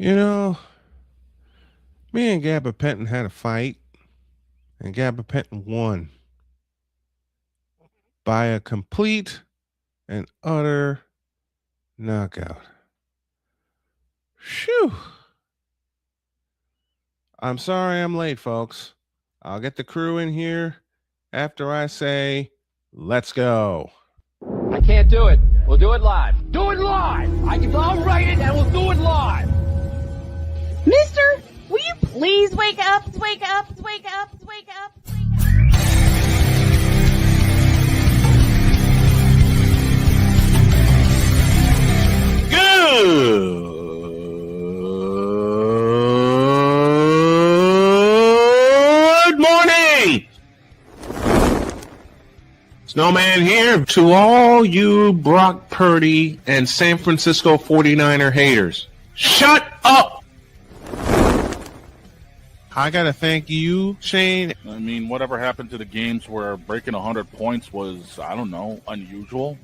You know, me and Gabba Penton had a fight, and Gabba Penton won by a complete and utter knockout. Phew. I'm sorry I'm late, folks. I'll get the crew in here after I say, let's go. I can't do it. We'll do it live. Do it live! I'll write it and we'll do it live! Mister, will you please wake up, wake up, wake up, wake up, wake up? Good morning! Snowman here to all you Brock Purdy and San Francisco 49er haters. Shut up! I gotta thank you, Shane. I mean, whatever happened to the games where breaking 100 points was, I don't know, unusual?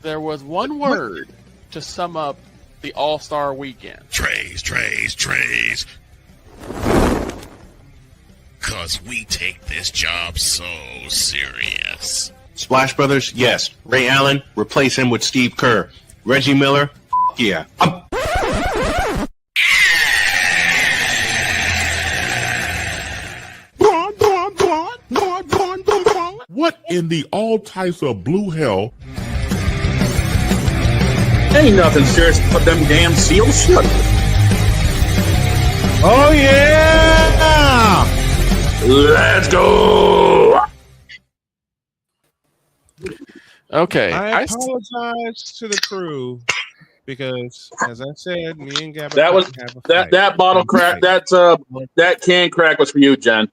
There was one word to sum up the All-Star weekend. Trays. Cause we take this job so serious. Splash Brothers, yes. Ray Allen, replace him with Steve Kerr. Reggie Miller, yeah. What in the all types of blue hell? Ain't nothing serious but them damn seals. Shut. Oh, yeah! Let's go! Okay. I apologize to the crew because, as I said, me and Gabba That was have a fight. that bottle crack. That can crack was for you, Jen.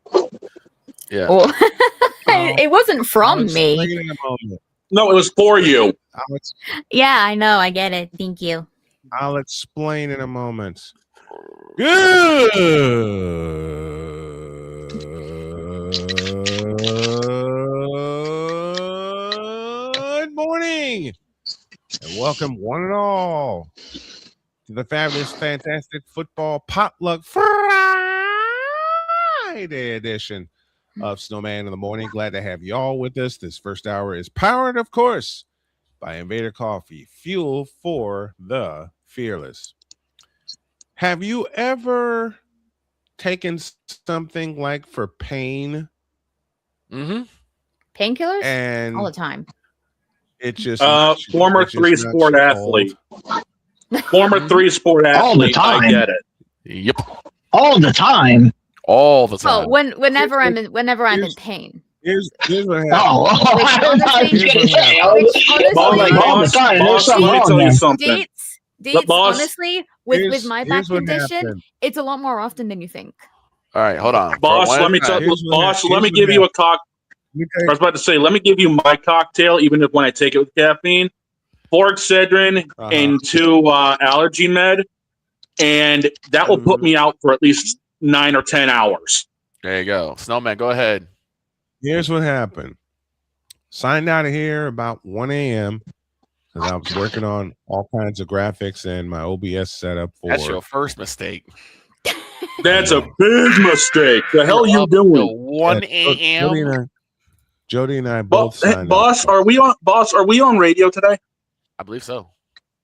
Yeah. Well, it wasn't from I'll me. explain in a moment. No, it was for you. Yeah, I know. I get it. Thank you. I'll explain in a moment. Good morning, and welcome one and all to the fabulous, fantastic football potluck Friday edition of Snowman in the Morning. Glad to have you all with us. This first hour is powered, of course, by Invader Coffee, fuel for the fearless. Have you ever taken something like for pain Mm-hmm. Painkillers? and All the time. it just Former three-sport athlete. Former three-sport athlete. All the time. I get it. Yep. All the time. All the time. Oh, whenever I'm in pain. Here's what happened. Oh, I was gonna say, Boss, all the time. There's something let me wrong tell you there. something. Dates, boss- honestly, with my back here's what condition, happened. it's a lot more often than you think. All right, hold on. Boss, For let me one- tell here's what boss, happened. let me Here's give what you a cock. Okay. I was about to say, let me give you my cocktail, even if when I take it with caffeine. 4 Excedrin and 2 allergy med, and that will put me out for at least 9 or 10 hours. There you go. Snowman, go ahead. Here's what happened. Signed out of here about 1 a.m. because I was working on all kinds of graphics and my OBS setup for. That's your first mistake. That's a big mistake. The hell you Up till doing? 1 a.m. Jody and I both Hey, signed boss, up. are we on radio today? I believe so.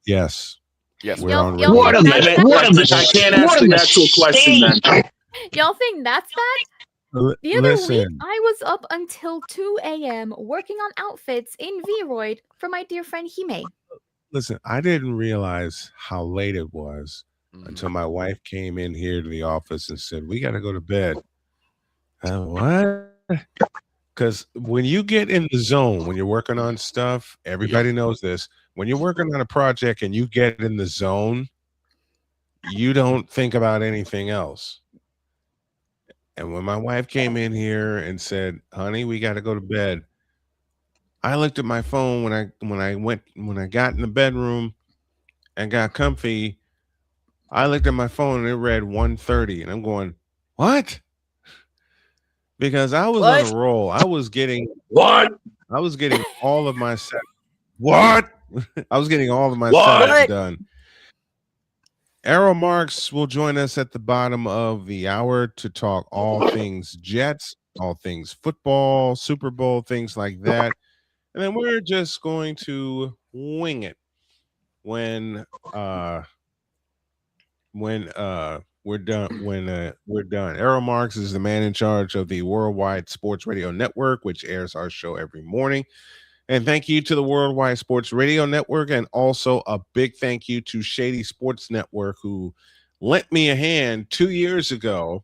Yes. Yes. We're Y'all- on y'all radio. What a think that's what a I can't ask the actual question then. Y'all think that's bad? The other week, Listen, I was up until 2 a.m. working on outfits in Vroid for my dear friend Hime. listen, I didn't realize how late it was Mhm. until my wife came in here to the office and said, "We got to go to bed." What? Because when you get in the zone, when you're working on stuff, everybody knows this. When you're working on a project and you get in the zone, you don't think about anything else. And when my wife came in here and said, "Honey, we got to go to bed," I looked at my phone when I got in the bedroom and got comfy. I looked at my phone and it read 1:30, and I'm going, "What?" Because I was on a roll. I was getting What? all of my set. What? I was getting all of my sides done. Arrow Marks will join us at the bottom of the hour to talk all things Jets, all things football, Super Bowl, things like that. And then we're just going to wing it when we're done. Arrow Marks is the man in charge of the Worldwide Sports Radio Network, which airs our show every morning. And thank you to the Worldwide Sports Radio Network, and also a big thank you to Shady Sports Network, who lent me a hand 2 years ago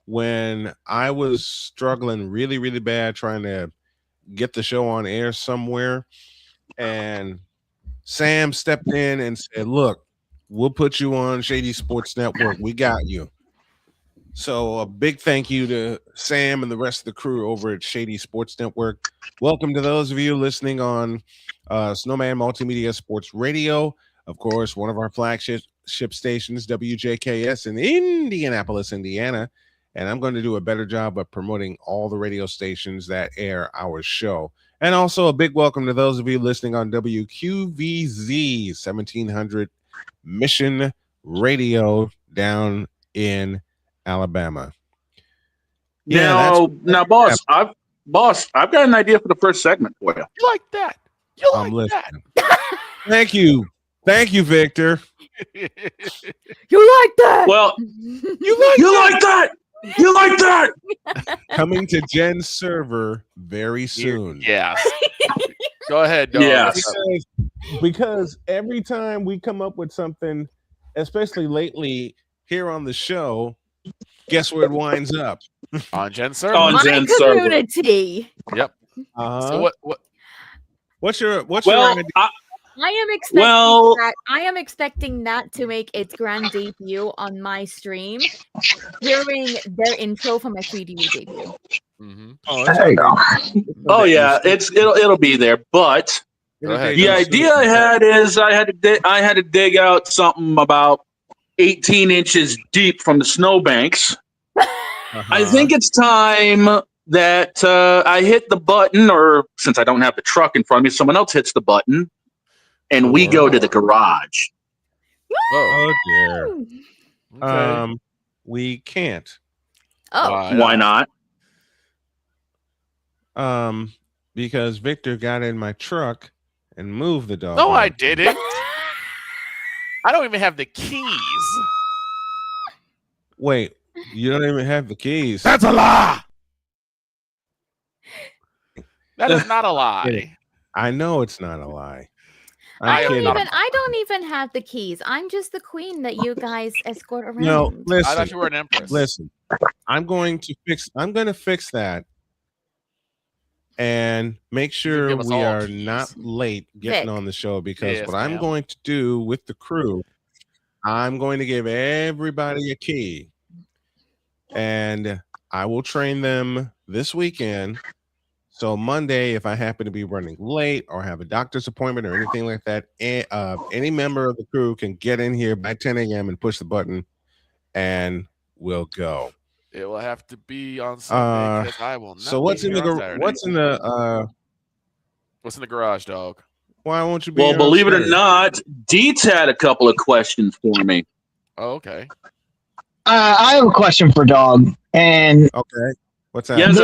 when I was struggling really, really bad trying to get the show on air somewhere. And Sam stepped in and said, look, we'll put you on Shady Sports Network. We got you. So a big thank you to Sam and the rest of the crew over at Shady Sports Network. Welcome to those of you listening on Snowman Multimedia Sports Radio. Of course, one of our flagship stations, WJKS in Indianapolis, Indiana. And I'm going to do a better job of promoting all the radio stations that air our show. And also a big welcome to those of you listening on WQVZ 1700 Mission Radio down in Alabama. Now, boss, I've got an idea for the first segment for you. You like that? You like listening. Thank you, Victor. You like that? Well, you like that? Coming to Jen's server very soon. Yes. Go ahead, dog. Yes. Because every time we come up with something, especially lately here on the show, guess where it winds up? On Jen's server. On Jen's server. Community. Yep. So what's your idea? I am expecting that to make its grand debut on my stream during their intro for my 3D debut. Mm-hmm. There you go. Oh yeah, it'll be there. But the idea I had is I had to dig out something about 18 inches deep from the snowbanks. I think it's time that I hit the button, or since I don't have the truck in front of me, someone else hits the button, and we go to the garage. Oh dear. Okay. We can't. Oh, Why not? Because Victor got in my truck and moved the dog. No, I didn't. I don't even have the keys. Wait, you don't even have the keys. That's a lie. That is not a lie. I know it's not a lie. I don't even have the keys. I'm just the queen that you guys escort around. No, listen. I thought you were an empress. Listen, I'm going to fix that and make sure we are not late getting on the show, because what I'm going to do with the crew, I'm going to give everybody a key, and I will train them this weekend. So Monday, if I happen to be running late or have a doctor's appointment or anything like that, any member of the crew can get in here by 10 a.m. and push the button, and we'll go. It will have to be on Sunday, because I will not. So what's in the garage, dog? Why won't you be? Well, believe it or not, Deets had a couple of questions for me. Oh, okay. I have a question for Dog, and okay, what's that? Yes,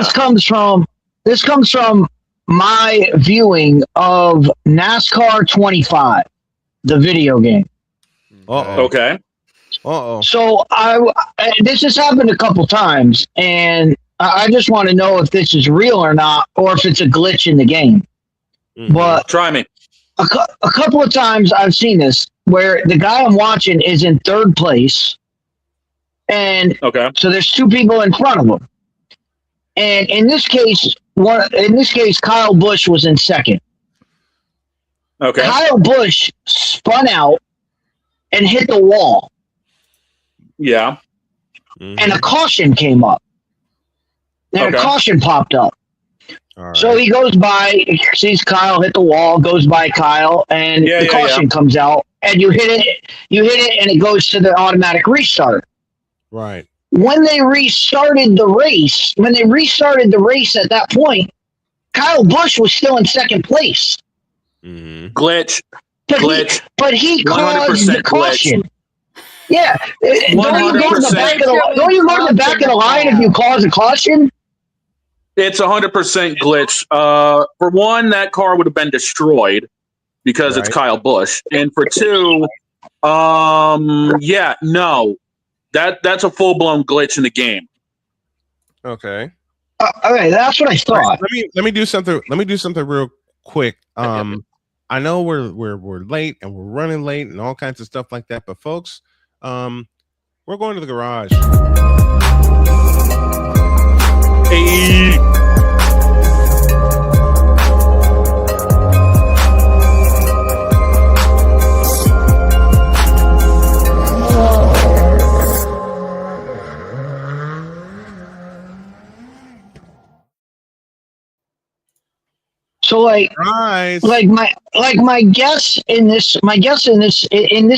This comes from my viewing of NASCAR 25, the video game. Okay. So this has happened a couple times, and I just want to know if this is real or not, or if it's a glitch in the game. Mm-hmm. But try me. A couple of times I've seen this where the guy I'm watching is in third place, and so there's two people in front of him. And in this case, Kyle Busch was in second. Okay. Kyle Busch spun out and hit the wall. Yeah. Mm-hmm. And a caution came up. And a caution popped up. Right. So he goes by, sees Kyle hit the wall, goes by Kyle, and the caution comes out, and you hit it, and it goes to the automatic restart. Right. When they restarted the race, at that point, Kyle Busch was still in second place. Glitch. But he caused the caution. Glitch. Yeah. Don't you go to the back of the line if you cause a caution? It's 100% glitch. For one, that car would have been destroyed because it's Kyle Busch. And for two, that's a full-blown glitch in the game. Okay. Okay, that's what I thought. Let me do something. Let me do something real quick. I know we're late and we're running late and all kinds of stuff like that, but folks, we're going to the garage. Hey. So my guess in this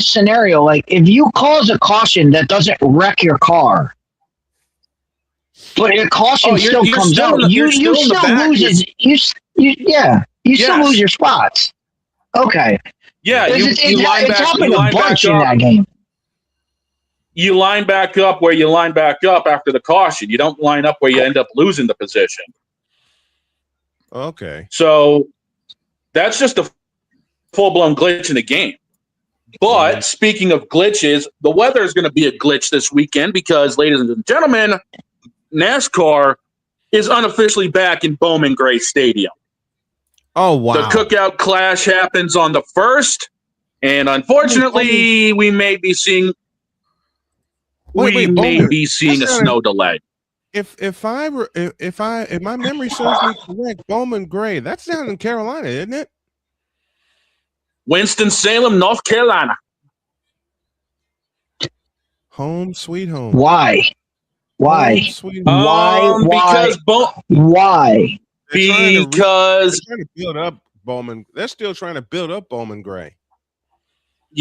scenario, like if you cause a caution that doesn't wreck your car, but your caution still comes out, you still lose your spots. Okay. Yeah, it's happened a bunch in that game. You line back up where you line back up after the caution. You don't line up where you end up losing the position. Okay. So that's just a full-blown glitch in the game. But speaking of glitches, the weather is going to be a glitch this weekend because, ladies and gentlemen, NASCAR is unofficially back in Bowman Gray Stadium. Oh, wow. The Cookout Clash happens on the 1st, and unfortunately, we may be seeing a snow delay. If my memory serves me correct, Bowman Gray, that's down in Carolina, isn't it? Winston-Salem, North Carolina. Home sweet home. Why? Home, sweet home. Because they're trying to build up Bowman. They're still trying to build up Bowman Gray.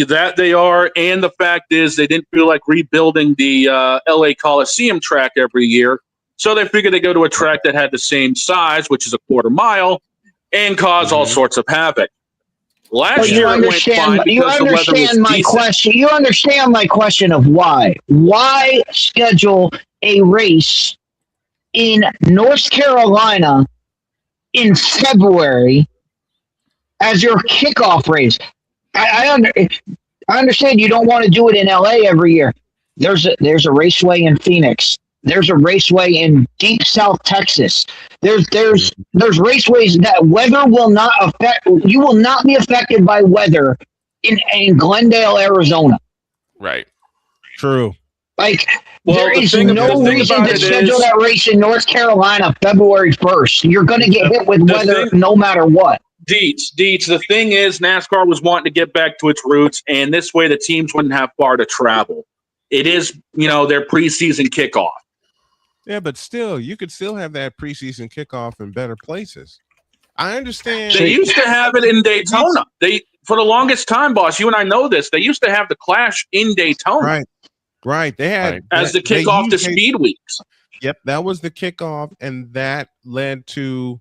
That they are, and the fact is they didn't feel like rebuilding the LA Coliseum track every year, so they figured they'd go to a track that had the same size, which is a quarter mile, and cause all sorts of havoc. Last year it went fine because the weather was decent. You understand my question of why? Why schedule a race in North Carolina in February as your kickoff race? I understand you don't want to do it in LA every year. There's a raceway in Phoenix. There's a raceway in deep South Texas. There's raceways that weather will not affect. You will not be affected by weather in Glendale, Arizona. Right. True. There is no reason to schedule that race in North Carolina February 1st. You're going to get hit with weather no matter what. Deets, the thing is, NASCAR was wanting to get back to its roots, and this way the teams wouldn't have far to travel. It is, their preseason kickoff. Yeah, but still, you could still have that preseason kickoff in better places. I understand. They used to have it in Daytona. For the longest time, boss, you and I know this, they used to have the Clash in Daytona. Right. They had as the kickoff to Speed Weeks. Yep, that was the kickoff, and that led to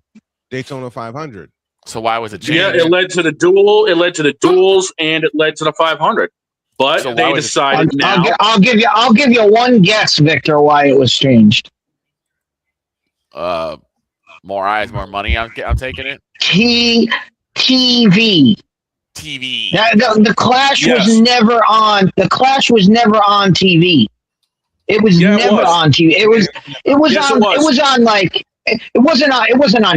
Daytona 500. So why was it changed? Yeah, it led to the duel. It led to the duels, and it led to the 500. But so they decided now. I'll give you one guess, Victor, why it was changed. More eyes, more money. I'm taking it. TV. The Clash was never on. The Clash was never on TV. It was never on TV. It was on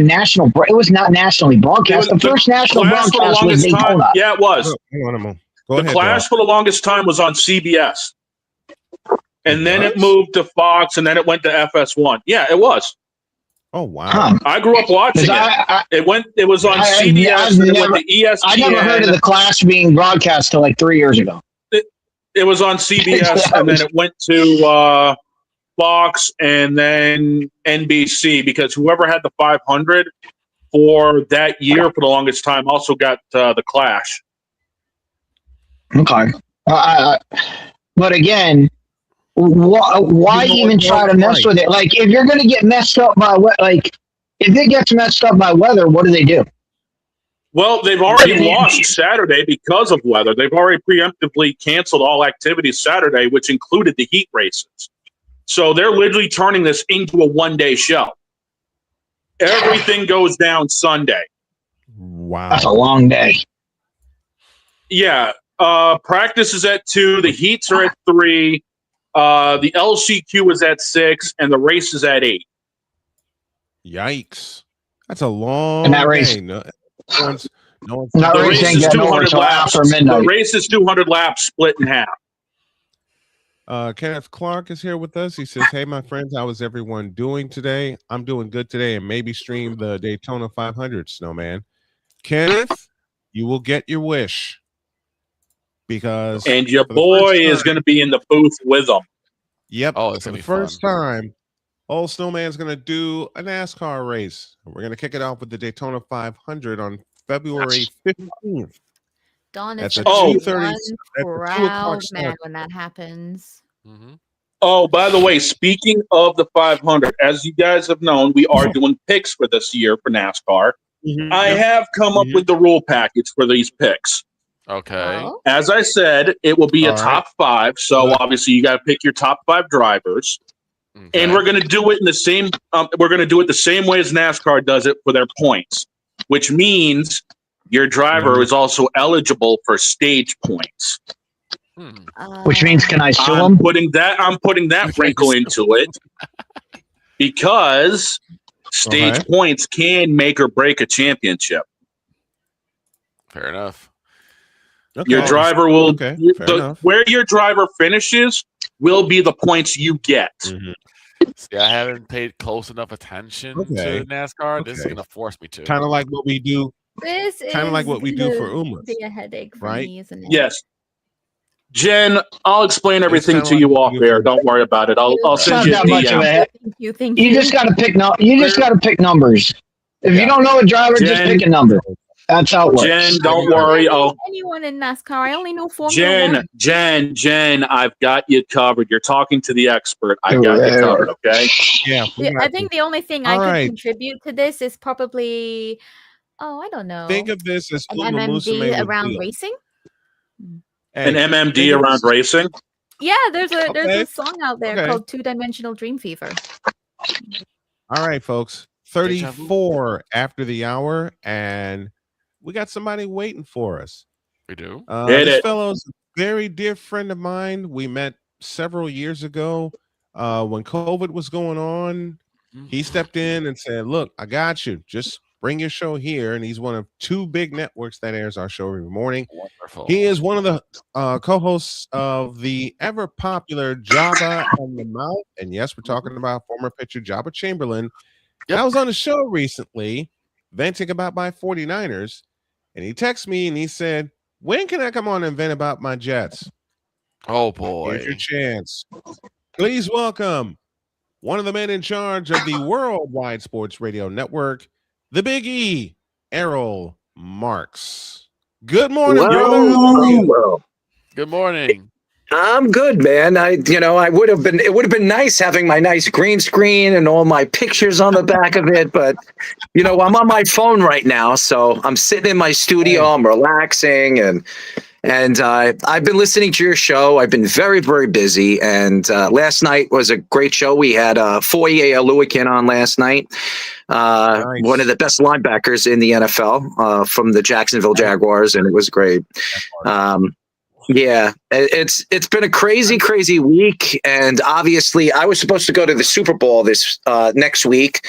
national. It was not nationally broadcast. The first national broadcast was Daytona. Yeah, it was. Hang on a moment. The Clash for the longest time was on CBS, and then it moved to Fox, and then it went to FS1. Yeah, it was. Oh wow! I grew up watching it. It was on CBS, and it went to ESPN. I never heard of the Clash being broadcast till like 3 years ago. It was on CBS, and then it went to Fox, and then NBC, because whoever had the 500 for that year for the longest time also got the Clash. Okay. But again, why even try to mess with it? Like, if you're going to get messed up by if it gets messed up by weather, what do they do? Well, they've already lost Saturday because of weather. They've already preemptively canceled all activities Saturday, which included the heat races. So they're literally turning this into a one-day show. Everything goes down Sunday. Wow. That's a long day. Yeah. Practice is at 2. The heats are at 3. The LCQ is at 6, and the race is at 8. Yikes. That's a long And that race, day. No one's the race is 200 laps. After midnight. The race is 200 laps split in half. Kenneth Clark is here with us. He says, "Hey, my friends, how is everyone doing today? I'm doing good today, and maybe stream the Daytona 500, Snowman." Kenneth, you will get your wish because and your boy is going to be in the booth with them. Yep. Oh, it's for gonna the be first fun. time, old Snowman's going to do a NASCAR race. We're going to kick it off with the Daytona 500 on February 15th. Don That's is a one 2:30. proud man when that happens. Oh, by the way, speaking of the 500, as you guys have known, we are doing picks for this year for NASCAR. I have come up with the rule package for these picks. Okay. Oh. As I said, it will be a All right. top 5. So obviously, you got to pick your top 5 drivers, and we're going to do it in the same. We're going to do it the same way as NASCAR does it for their points, which means your driver is also eligible for stage points. Which means, can I sue I'm him? putting that wrinkle into it because stage points can make or break a championship. Fair enough. Okay. Your driver will fair enough. where your driver finishes will be the points you get. See, I haven't paid close enough attention to NASCAR. This is going to force me to. Kind of like what we do. This Kind of like what we do for gonna Uma, be a headache for right? me, isn't it? Yes. Jen, I'll explain everything kinda to like you what off we do air. for- Don't worry about it. I'll It's send not you a that much of DM. a. Thank You just got to pick You just got to pick numbers. If you don't know a driver, just Jen- pick a number. That's how it works. Jen, don't worry. Anyone in NASCAR? I only know Formula One. Jen, I've got you covered. You're talking to the expert. I've got you covered, okay? Yeah. I think the only thing I All could right. contribute to this is probably, I don't know, Think of this as an Uma Musume MMD would around do. racing. An MMD think of around this- racing? Yeah, there's Okay. a song out there Okay. called Two-Dimensional Dream Fever. All right, folks. 34 after the hour, and we got somebody waiting for us. We do. Hit This it. fellow's a very dear friend of mine. We met several years ago when COVID was going on. He stepped in and said, "Look, I got you. Just bring your show here." And he's one of 2 big networks that airs our show every morning. Wonderful. He is one of the co-hosts of the ever popular Jabba and the Mouth. And yes, we're talking about former pitcher Jabba Chamberlain. I was on the show recently venting about my 49ers, and he texted me and he said, "When can I come on and vent about my Jets?" Oh, boy. Here's your chance. Please welcome one of the men in charge of the Worldwide Sports Radio Network, the Big E, Errol Marks. Good morning, brother. Good morning. I'm good, man. It would have been nice having my nice green screen and all my pictures on the back of it, but I'm on my phone right now, so I'm sitting in my studio, I'm relaxing, and I've been listening to your show. I've been very, very busy, and last night was a great show. We had Foye Oluwakin on last night, one of the best linebackers in the NFL from the Jacksonville Jaguars, and it was great. Yeah, it's been a crazy week, and obviously I was supposed to go to the Super Bowl this next week.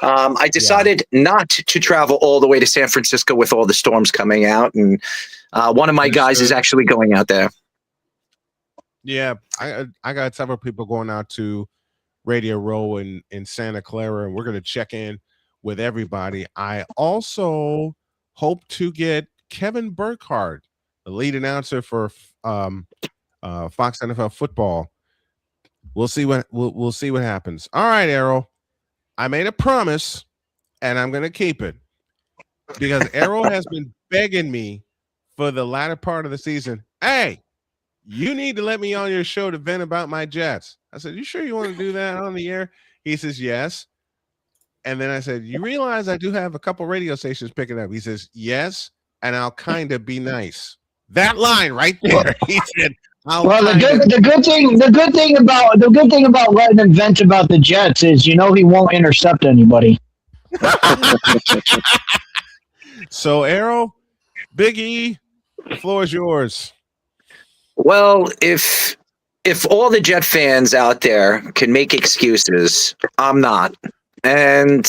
I decided not to travel all the way to San Francisco with all the storms coming out, and one of my guys is actually going out there. Yeah, I got several people going out to Radio Row in Santa Clara, and we're going to check in with everybody. I also hope to get Kevin Burkhardt, the lead announcer for Fox NFL football. We'll see what happens. All right, Errol. I made a promise, and I'm going to keep it because Errol has been begging me for the latter part of the season. Hey, you need to let me on your show to vent about my Jets. I said, "You sure you want to do that on the air?" He says, "Yes." And then I said, "You realize I do have a couple radio stations picking up?" He says, "Yes." and I'll kind of be nice. That line right there. He said, Well, the good thing about letting him vent about the Jets is, he won't intercept anybody. So, Arrow, Big E, the floor is yours. Well, if all the Jet fans out there can make excuses, I'm not. And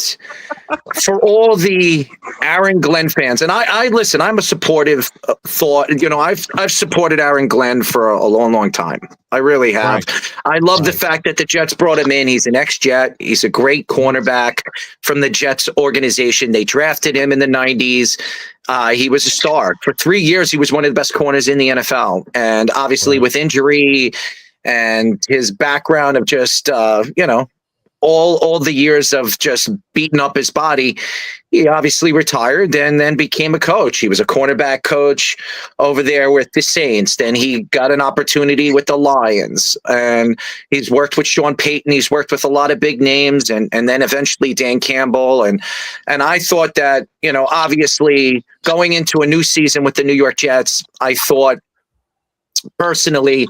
for all the Aaron Glenn fans, and I listen, I'm a supportive thought. I've supported Aaron Glenn for a long, long time. I really have. Right. I love the fact that the Jets brought him in. He's an ex-Jet. He's a great cornerback from the Jets organization. They drafted him in the 90s. He was a star. For 3 years, he was one of the best corners in the NFL. And obviously with injury and his background of just, all the years of just beating up his body, he obviously retired and then became a coach. He was a cornerback coach over there with the Saints. Then he got an opportunity with the Lions, and he's worked with Sean Payton. He's worked with a lot of big names, and then eventually Dan Campbell. And I thought that, obviously going into a new season with the New York Jets, I thought personally,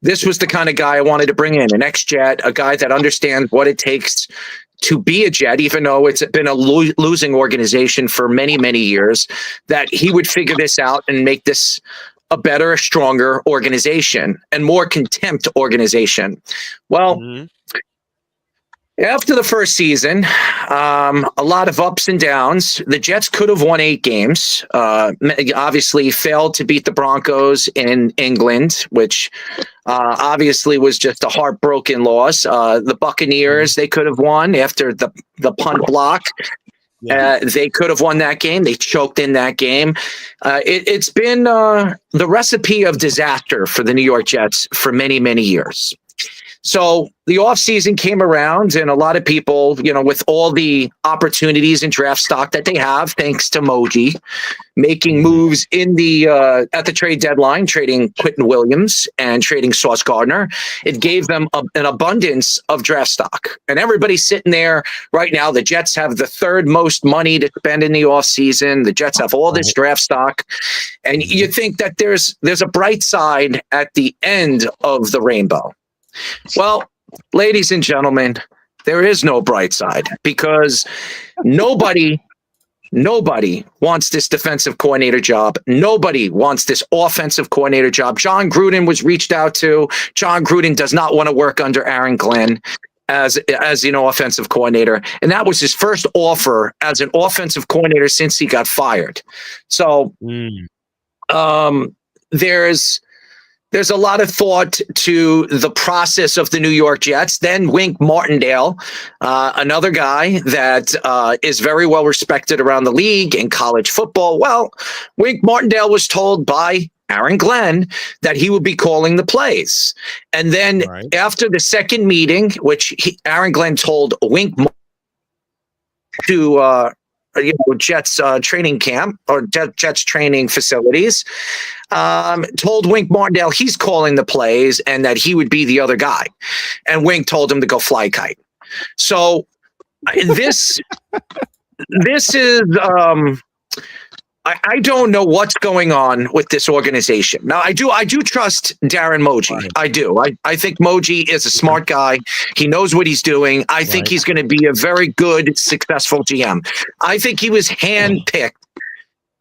this was the kind of guy I wanted to bring in, an ex-Jet, a guy that understands what it takes to be a Jet, even though it's been a losing organization for many, many years, that he would figure this out and make this a better, stronger organization and more contempt organization. Well, after the first season, a lot of ups and downs. The Jets could have won 8 games. Obviously, failed to beat the Broncos in England, which obviously was just a heartbroken loss. The Buccaneers, they could have won after the punt block. They could have won that game. They choked in that game. It's been the recipe of disaster for the New York Jets for many, many years. So the offseason came around, and a lot of people, with all the opportunities and draft stock that they have, thanks to Moji, making moves in the at the trade deadline, trading Quentin Williams and trading Sauce Gardner, it gave them an abundance of draft stock. And everybody's sitting there right now. The Jets have the 3rd most money to spend in the offseason. The Jets have all this draft stock. And you think that there's a bright side at the end of the rainbow. Well, ladies and gentlemen, there is no bright side, because nobody wants this defensive coordinator job. Nobody wants this offensive coordinator job. John Gruden was reached out to. John Gruden does not want to work under Aaron Glenn as offensive coordinator. And that was his first offer as an offensive coordinator since he got fired. So there's a lot of thought to the process of the New York Jets. Then Wink Martindale, another guy that is very well respected around the league in college football. Well, Wink Martindale was told by Aaron Glenn that he would be calling the plays. And then after the second meeting, which Aaron Glenn told Wink to Jets training camp or Jets training facilities, told Wink Martindale he's calling the plays and that he would be the other guy. And Wink told him to go fly kite. So this is I don't know what's going on with this organization. Now, I do trust Darren Moji. I do. I think Moji is a smart guy. He knows what he's doing. I think he's going to be a very good, successful GM. I think he was handpicked,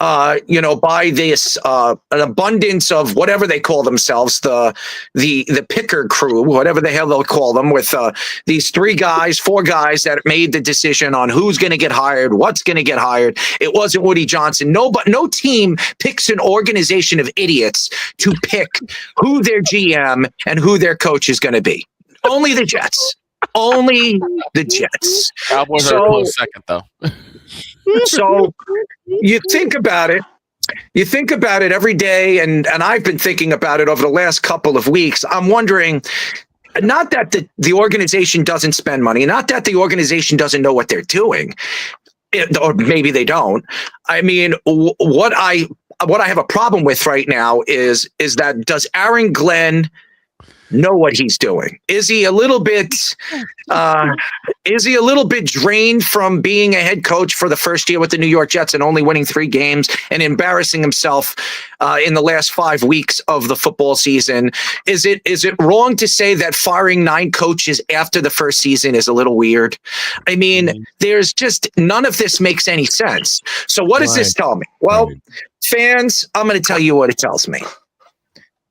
by this an abundance of whatever they call themselves, the picker crew, whatever the hell they'll call them, with these 4 guys that made the decision on who's going to get hired, what's going to get hired. It wasn't Woody Johnson. No team picks an organization of idiots to pick who their GM and who their coach is going to be. Only the Jets. Only the Jets. Cowboys are a close second, though. So you think about it. You think about it every day, and I've been thinking about it over the last couple of weeks. I'm wondering, not that the organization doesn't spend money, not that the organization doesn't know what they're doing, or maybe they don't. I mean, what I have a problem with right now is that does Aaron Glenn know what he's doing? Is he a little bit drained from being a head coach for the first year with the New York Jets and only winning 3 games and embarrassing himself in the last 5 weeks of the football season? Is it wrong to say that firing 9 coaches after the first season is a little weird? I mean, there's just none of this makes any sense. So what does this tell me? Well, fans, I'm going to tell you what it tells me.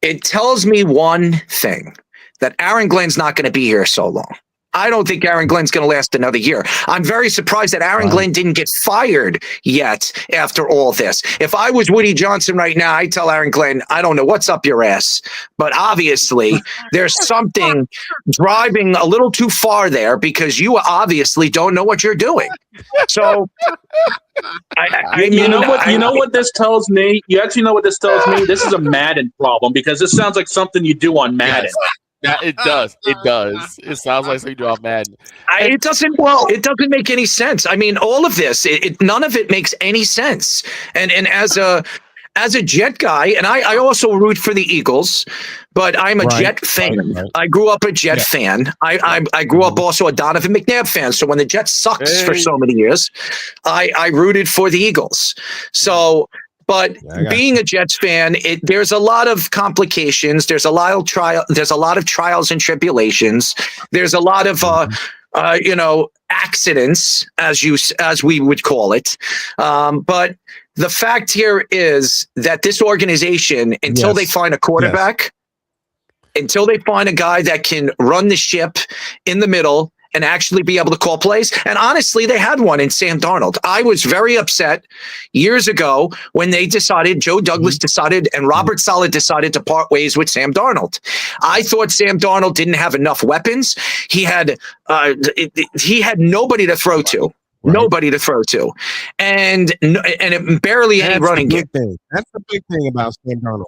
It tells me one thing, that Aaron Glenn's not going to be here so long. I don't think Aaron Glenn's going to last another year. I'm very surprised that Aaron Glenn didn't get fired yet after all this. If I was Woody Johnson right now, I'd tell Aaron Glenn, I don't know what's up your ass, but obviously there's something driving a little too far there because you obviously don't know what you're doing. So, you know what this tells me? You actually know what this tells me? This is a Madden problem because this sounds like something you do on Madden. Yes. Yeah, it does. It does. It sounds like something you do on Madden. It doesn't make any sense. I mean, all of this, none of it makes any sense. And as a Jet guy, and I also root for the Eagles, but I'm a Jet fan. Right. I grew up a Jet fan. I grew up also a Donovan McNabb fan. So when the Jets sucks for so many years, I rooted for the Eagles. So. But being a Jets fan, there's a lot of complications. There's a lot of trials and tribulations. There's a lot of accidents, as we would call it. But the fact here is that this organization, until they find a quarterback, until they find a guy that can run the ship in the middle and actually be able to call plays. And honestly, they had one in Sam Darnold. I was very upset years ago when they decided, Joe Douglas decided, and Robert Saleh decided to part ways with Sam Darnold. I thought Sam Darnold didn't have enough weapons. He had nobody to throw to. Right. Nobody to throw to. And it barely any running game. That's the big thing about Sam Darnold.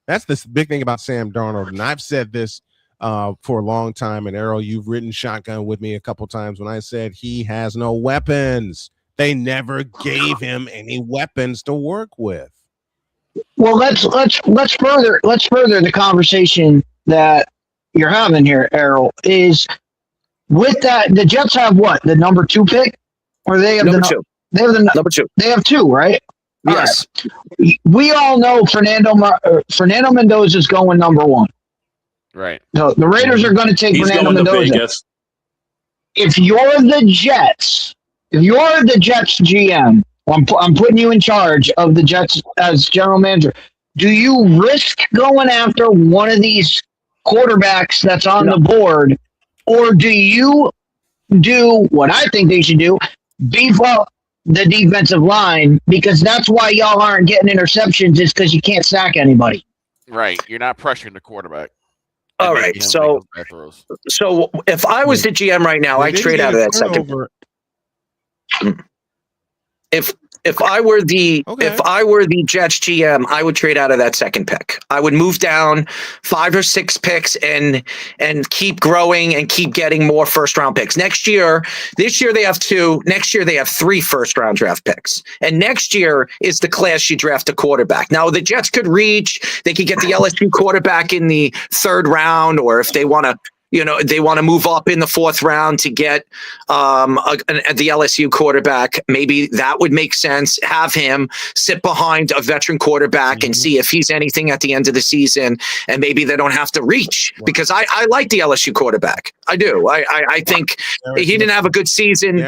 That's the big thing about Sam Darnold. And I've said this for a long time. And Errol, you've ridden shotgun with me a couple times when I said he has no weapons. They never gave him any weapons to work with. Well, let's further the conversation that you're having here, Errol. Is with that the Jets have what, the number 2 pick, or they have number 2? They have the number 2. They have 2, right? Yes. Right. We all know Fernando Mendoza is going number 1. Right. So the Raiders are going to take Fernando Mendoza. If you're the Jets GM, I'm putting you in charge of the Jets as general manager. Do you risk going after one of these quarterbacks that's on the board, or do you do what I think they should do, beef up the defensive line, because that's why y'all aren't getting interceptions, is because you can't sack anybody. Right. You're not pressuring the quarterback. All right. So if I was the GM right now, I'd trade out of that second. If I were the Jets GM, I would trade out of that second pick. I would move down 5 or 6 picks and keep growing and keep getting more first round picks. This year they have 2. Next year they have 3 first round draft picks. And next year is the class you draft a quarterback. Now the Jets could reach, they could get the LSU quarterback in the 3rd round, or if they want to, they want to move up in the 4th round to get the LSU quarterback. Maybe that would make sense. Have him sit behind a veteran quarterback and see if he's anything at the end of the season. And maybe they don't have to reach, because I like the LSU quarterback. I do. I think he didn't have a good season.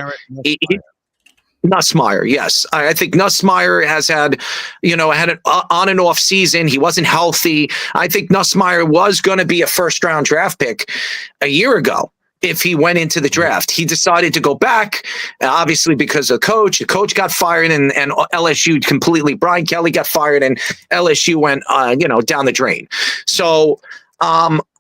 Nussmeier, yes. I think Nussmeier has had an on and off season. He wasn't healthy. I think Nussmeier was going to be a first round draft pick a year ago if he went into the draft. He decided to go back, obviously because of the coach got fired, and LSU completely, Brian Kelly got fired, and LSU went down the drain. So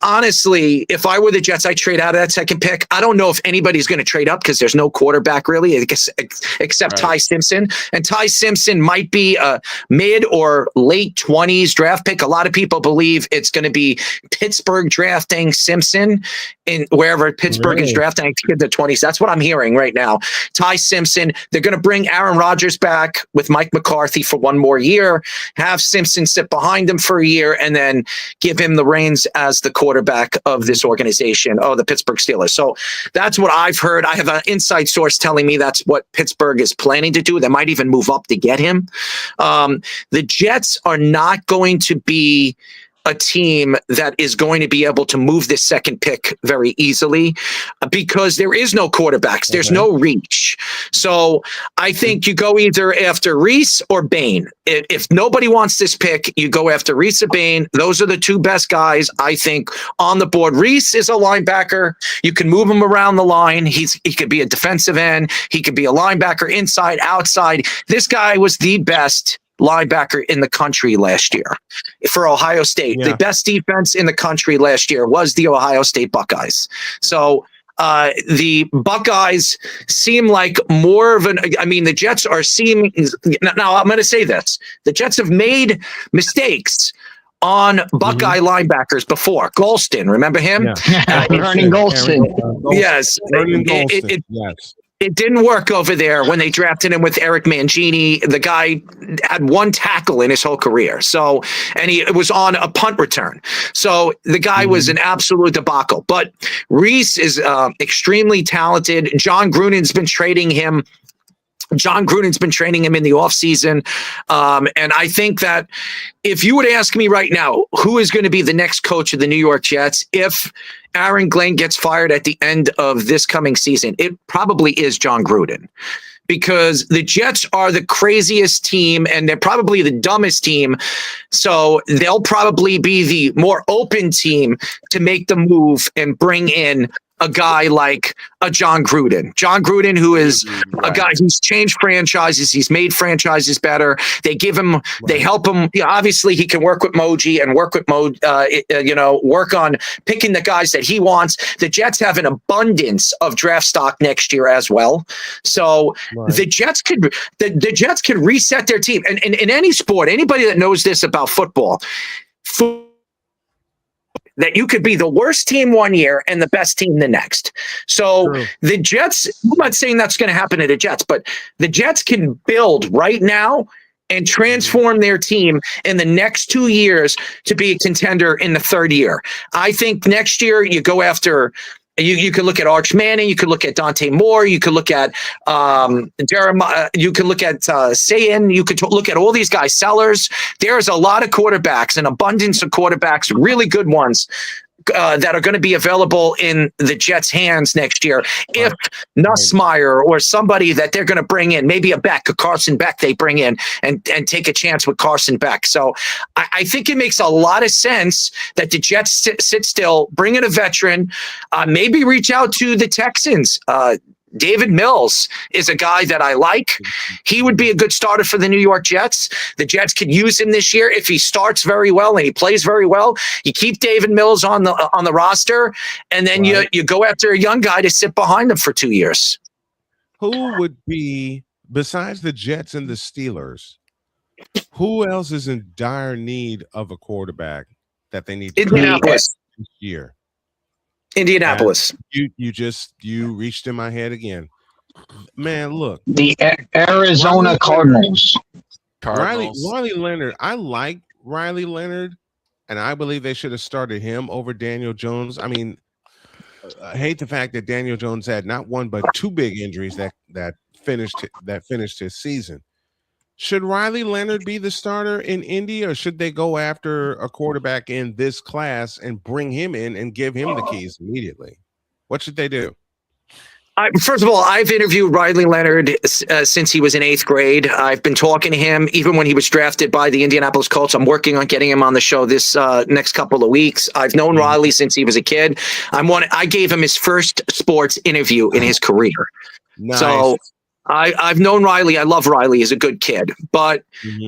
honestly, if I were the Jets, I'd trade out of that second pick. I don't know if anybody's going to trade up because there's no quarterback really, except Ty Simpson. And Ty Simpson might be a mid or late 20s draft pick. A lot of people believe it's going to be Pittsburgh drafting Simpson in wherever Pittsburgh is drafting in the 20s. That's what I'm hearing right now. Ty Simpson. They're going to bring Aaron Rodgers back with Mike McCarthy for 1 more year, have Simpson sit behind him for a year, and then give him the reins as the quarterback. quarterback of this organization, the Pittsburgh Steelers. So that's what I've heard. I have an inside source telling me that's what Pittsburgh is planning to do. They might even move up to get him. The Jets are not going to be a team that is going to be able to move this second pick very easily because there is no quarterbacks. There's no reach. So I think you go either after Reese or Bain. If nobody wants this pick, you go after Reese or Bain. Those are the two best guys, I think, on the board. Reese is a linebacker. You can move him around the line. He could be a defensive end. He could be a linebacker inside, outside. This guy was the best linebacker in the country last year for Ohio State. The best defense in the country last year was the Ohio State Buckeyes. So the Buckeyes seem like more of the Jets are seeming. Now I'm going to say this. The Jets have made mistakes on Buckeye linebackers before. Golston, remember him? Vernon Golston. Yes. Yes. It didn't work over there when they drafted him with Eric Mangini. The guy had one tackle in his whole career. So, and it was on a punt return. So the guy was an absolute debacle. But Reese is extremely talented. John Grunen's been training him in the offseason. And I think that if you would ask me right now, who is going to be the next coach of the New York Jets if Aaron Glenn gets fired at the end of this coming season, it probably is John Gruden. Because the Jets are the craziest team and they're probably the dumbest team. So they'll probably be the more open team to make the move and bring in a guy like a John Gruden. John Gruden, who is a guy who's changed franchises. He's made franchises better. They give him, they help him. Obviously, he can work with Moji and work with work on picking the guys that he wants. The Jets have an abundance of draft stock next year as well. So the Jets could reset their team. And in any sport, anybody that knows this about football, that you could be the worst team one year and the best team the next. So the Jets, I'm not saying that's going to happen to the Jets, but the Jets can build right now and transform their team in the next 2 years to be a contender in the third year. I think next year you go after. You could look at Arch Manning. You could look at Dante Moore. You could look at Jeremiah. You could look at Sayin. You could look at all these guys. Sellers. There's a lot of quarterbacks, an abundance of quarterbacks, really good ones that are going to be available in the Jets' hands next year. If Nussmeier or somebody that they're going to bring in, maybe a Carson Beck, they bring in and take a chance with Carson Beck. So I think it makes a lot of sense that the Jets sit still, bring in a veteran, maybe reach out to the Texans. David Mills is a guy that I like. He would be a good starter for the New York Jets. The Jets could use him this year if he starts very well and he plays very well. You keep David Mills on the roster, and then you go after a young guy to sit behind him for 2 years. Who would be, besides the Jets and the Steelers, who else is in dire need of a quarterback that they need to Indianapolis this year? Indianapolis. You reached in my head again, man. Look, the Arizona Cardinals. Riley Leonard. I like Riley Leonard, and I believe they should have started him over Daniel Jones. I mean, I hate the fact that Daniel Jones had not one but two big injuries that finished his season. Should Riley Leonard be the starter in Indy, or should they go after a quarterback in this class and bring him in and give him the keys immediately? What should they do? First of all, I've interviewed Riley Leonard since he was in 8th grade. I've been talking to him even when he was drafted by the Indianapolis Colts. I'm working on getting him on the show this next couple of weeks. I've known Riley since he was a kid. I gave him his first sports interview in his career. Nice. So I've known Riley. I love Riley. He's a good kid, but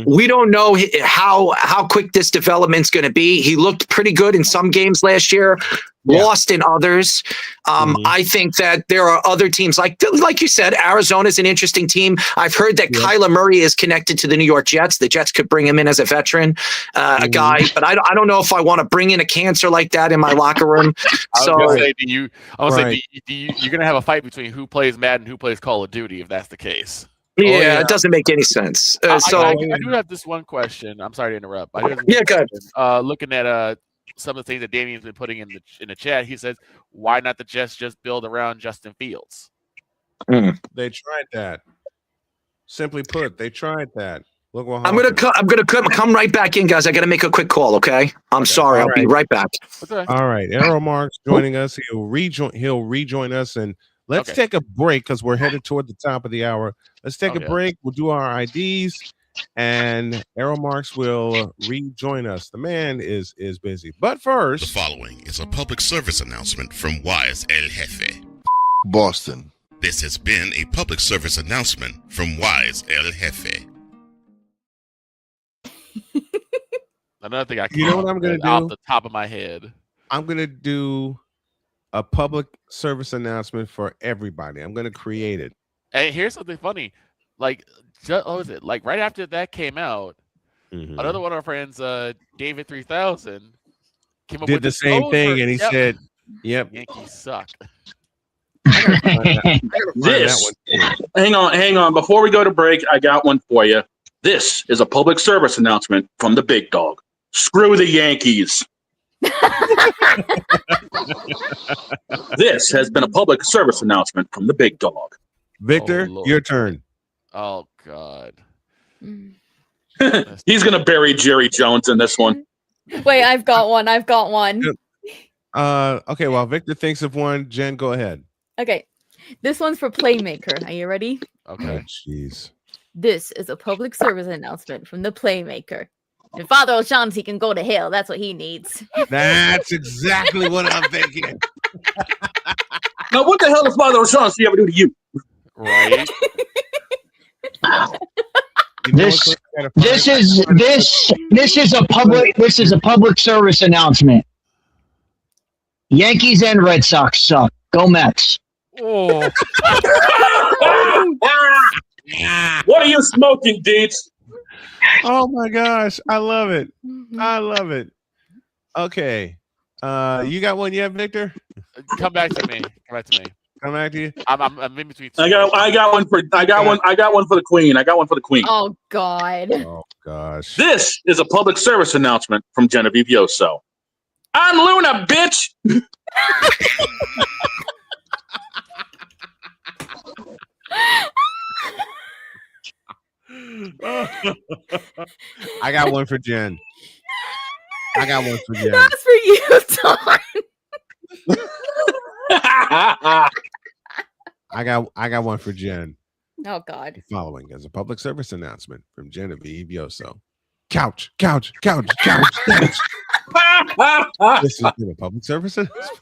we don't know how quick this development's going to be. He looked pretty good in some games last year, lost in others. I think that there are other teams like you said, Arizona's an interesting team. I've heard that Kyler Murray is connected to the New York Jets. The Jets could bring him in as a veteran, a guy, but I don't know if I want to bring in a cancer like that in my locker room. You're going to have a fight between who plays Madden, who plays Call of Duty, if that's the case. Yeah, it doesn't make any sense. I do have this one question. I'm sorry to interrupt. Go ahead. Looking at some of the things that Damien's been putting in the chat. He says, "Why not the Jets just build around Justin Fields?" They tried that. Simply put, they tried that. Look what I'm gonna come right back in, guys. I gotta make a quick call. Okay. I'm sorry. I'll be right back. Okay. All right. Arrow Mark's joining us. He'll rejoin us, and let's take a break because we're headed toward the top of the hour. Let's take a break. We'll do our IDs, and Arrow Marks will rejoin us. The man is busy. But first, The following is a public service announcement from Wise El Jefe, Boston. This has been a public service announcement from Wise El Jefe. Another thing I You know what I'm gonna do? off the top of my head. I'm going to do a public service announcement for everybody. I'm going to create it. And here's something funny. Like, what was it? Like, right after that came out, another one of our friends, David 3000, came up Did with the same thing, and he said, "Yep, Yankees suck." This, hang on. Before we go to break, I got one for you. This is a public service announcement from the big dog. Screw the Yankees. This has been a public service announcement from the big dog. Victor, your turn. Oh, God. He's going to bury Jerry Jones in this one. Wait, I've got one. Okay, while Victor thinks of one, Jen, go ahead. Okay. This one's for Playmaker. Are you ready? Okay. Jeez. This is a public service announcement from the Playmaker. If Father O'Shaughnessy can go to hell, that's what he needs. That's exactly what I'm thinking. Now, what the hell does Father O'Shaughnessy ever do to you? Right. This is a public service announcement. Yankees and Red Sox suck. Go Mets. Oh. What are you smoking, Deets? Oh my gosh, I love it. I love it. Okay. You got one yet, Victor? Come back to me. Come back to you. I'm in between. I got one for the Queen. Oh God. Oh gosh. This is a public service announcement from Genevieve Yoso. I'm Luna, bitch. I got one for Jen. That's for you, Don. I got one for Jen. Oh God. The following is a public service announcement from Genevieve Yoso. Couch. This has been a public service announcement.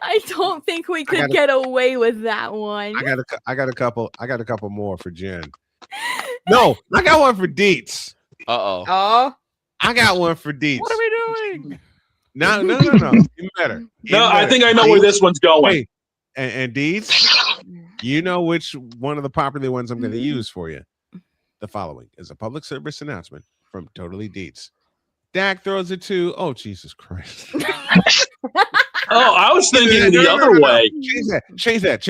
I don't think we could get away with that one. I got a couple more for Jen. No, I got one for Deets. Oh. I got one for Deets. What are we doing? No. Even better. I think I know where this one's going. Wait, and Deets, you know which one of the popular ones I'm going to use for you. The following is a public service announcement from Totally Deets. Dak throws it to, oh, Jesus Christ. Oh, I was thinking the other way. Change that.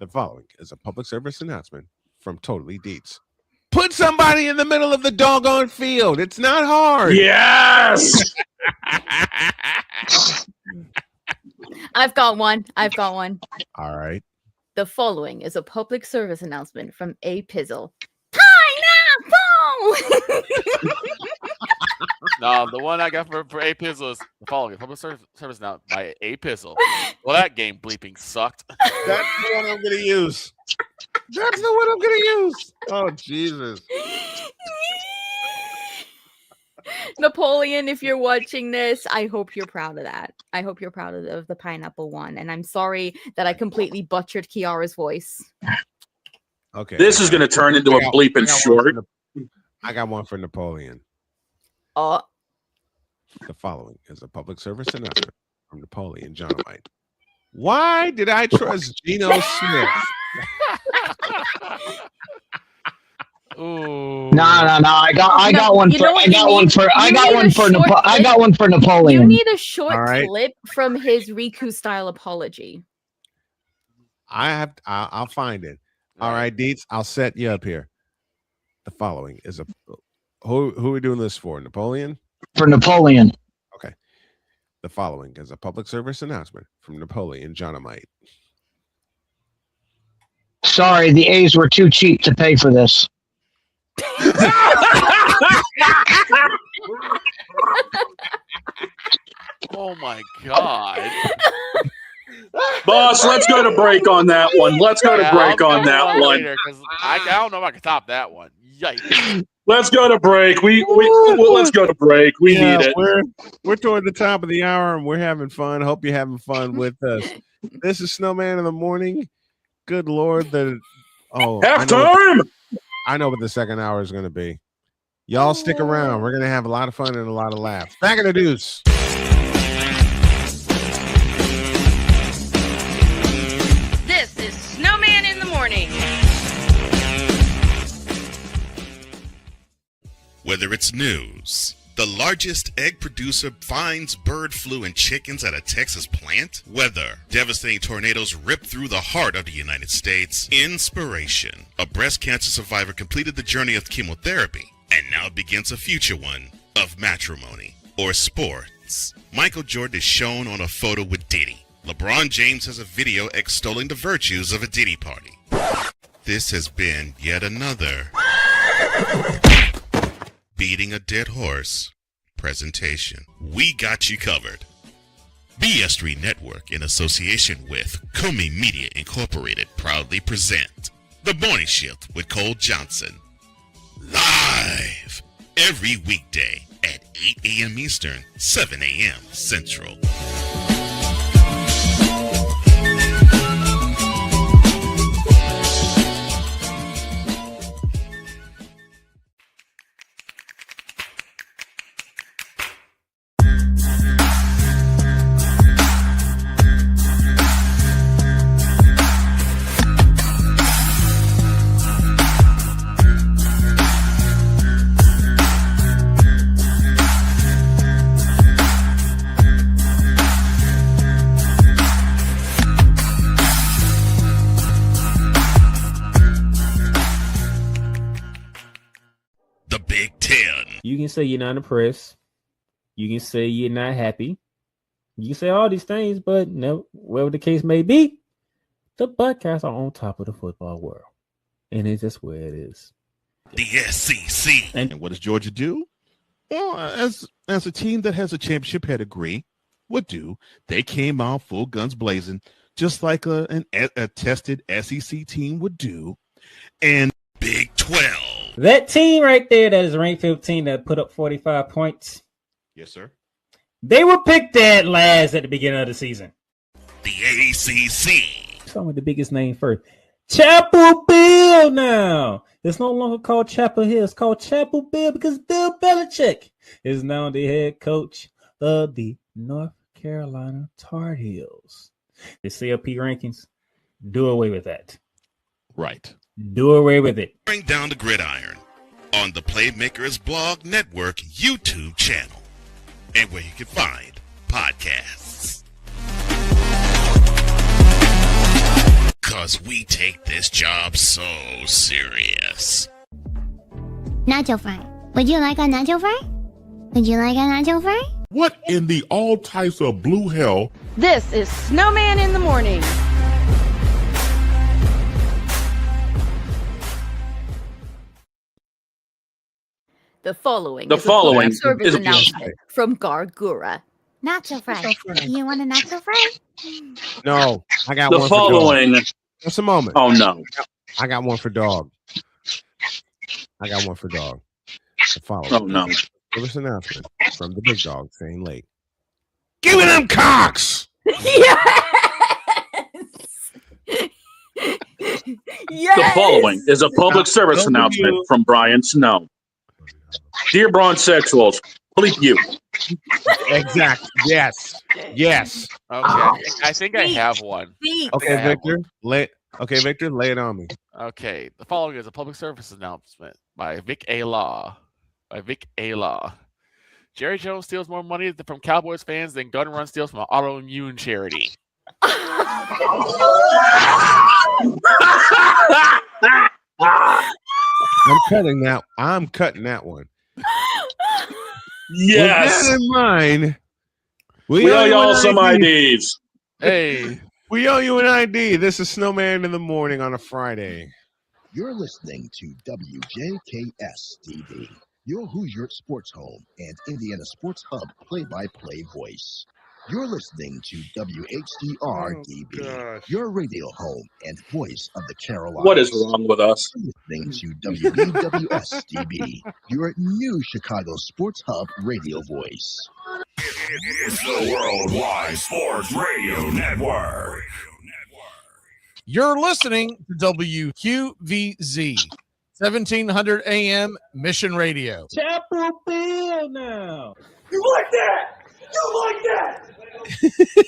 The following is a public service announcement from Totally Deets. Put somebody in the middle of the doggone field. It's not hard. Yes. I've got one. All right. The following is a public service announcement from A Pizzle. No, the one I got for A Pizzle is the following: public service now by A Pizzle. Well, that game bleeping sucked. That's the one I'm gonna use. Oh Jesus. Napoleon, if you're watching this, I hope you're proud of that. I hope you're proud of the pineapple one. And I'm sorry that I completely butchered Kiara's voice. Okay. This is going to turn into a bleeping short. I got one for Napoleon. The following is a public service announcement from Napoleon Dynamite. Why did I trust Geno Smith? Ooh. No. I got one for Napoleon. You need a short clip from his Riku style apology. I'll find it. All right, Deets, I'll set you up here. The following is a who are we doing this for? Napoleon? For Napoleon. Okay. The following is a public service announcement from Napoleon Johnamite. Sorry, the A's were too cheap to pay for this. Oh my god. Boss, let's go to break on that one. Let's go to break on that one. I don't know if I can top that one. Yikes. Let's go to break. Let's go to break. We need it. We're toward the top of the hour and we're having fun. Hope you're having fun with us. This is Snowman in the Morning. Good Lord, halftime. I know what the second hour is going to be. Y'all stick around. We're going to have a lot of fun and a lot of laughs. Back in the deuce. This is Snowman in the Morning. Whether it's news, the largest egg producer finds bird flu in chickens at a Texas plant, weather, devastating tornadoes rip through the heart of the United States, inspiration, a breast cancer survivor completed the journey of chemotherapy, and now begins a future one of matrimony or sports. Michael Jordan is shown on a photo with Diddy. LeBron James has a video extolling the virtues of a Diddy party. This has been yet another beating a dead horse presentation. We got you covered. BS3 Network, in association with Comey Media Incorporated, proudly present The Morning Shift with Cole Johnson. Live every weekday at 8 a.m. Eastern, 7 a.m. Central. You can say you're not impressed. You can say you're not happy. You can say all these things, but no, whatever the case may be, the Buckeyes are on top of the football world. And it's just where it is. The SEC. And what does Georgia do? Well, as a team that has a championship pedigree would do, they came out full guns blazing, just like a tested SEC team would do. And Big 12. That team right there that is ranked 15 that put up 45 points. Yes, sir. They were picked dead last at the beginning of the season. The ACC. Start with the biggest name first. Chapel Bill now. It's no longer called Chapel Hill. It's called Chapel Bill because Bill Belichick is now the head coach of the North Carolina Tar Heels. The CLP rankings, do away with that. Right. Do away with it. Bring down the gridiron on the Playmakers Blog Network YouTube channel and where you can find podcasts. Because we take this job so serious. Nacho fry. Would you like a nacho fry? Would you like a nacho fry? What in the all types of blue hell? This is Snowman in the Morning. The following is a service announcement from Gargura. Nacho fry. You want a nacho fry? No, I got the one following. for dog. Just a moment. Oh no, I got one for dog. The following. Oh no. Service announcement from the big dog saying late. Give me them cocks. Yes. Yes. The following is a public service announcement from Brian Snow. Dear Bronsexuals, bleep you. Exactly. Yes. Yes. Okay. I think I have one. Okay, Victor. Lay it on me. Okay. The following is a public service announcement by Vic A. Law. Jerry Jones steals more money from Cowboys fans than Gun Run steals from an autoimmune charity. I'm cutting that. I'm cutting that one. Yes. With that in mind, we owe you y'all an some ID. IDs. Hey. We owe you an ID. This is Snowman in the Morning on a Friday. You're listening to WJKS-TV, your Hoosier Sports Home and Indiana Sports Hub play-by-play voice. You're listening to WHDR-DB, your radio home and voice of the Carolinas. What is wrong with us? You're listening to WBWS-DB, your new Chicago Sports Hub radio voice. It's the Worldwide Sports Radio Network. You're listening to WQVZ, 1700 AM Mission Radio. Chapel Bill now. You like that? You like that?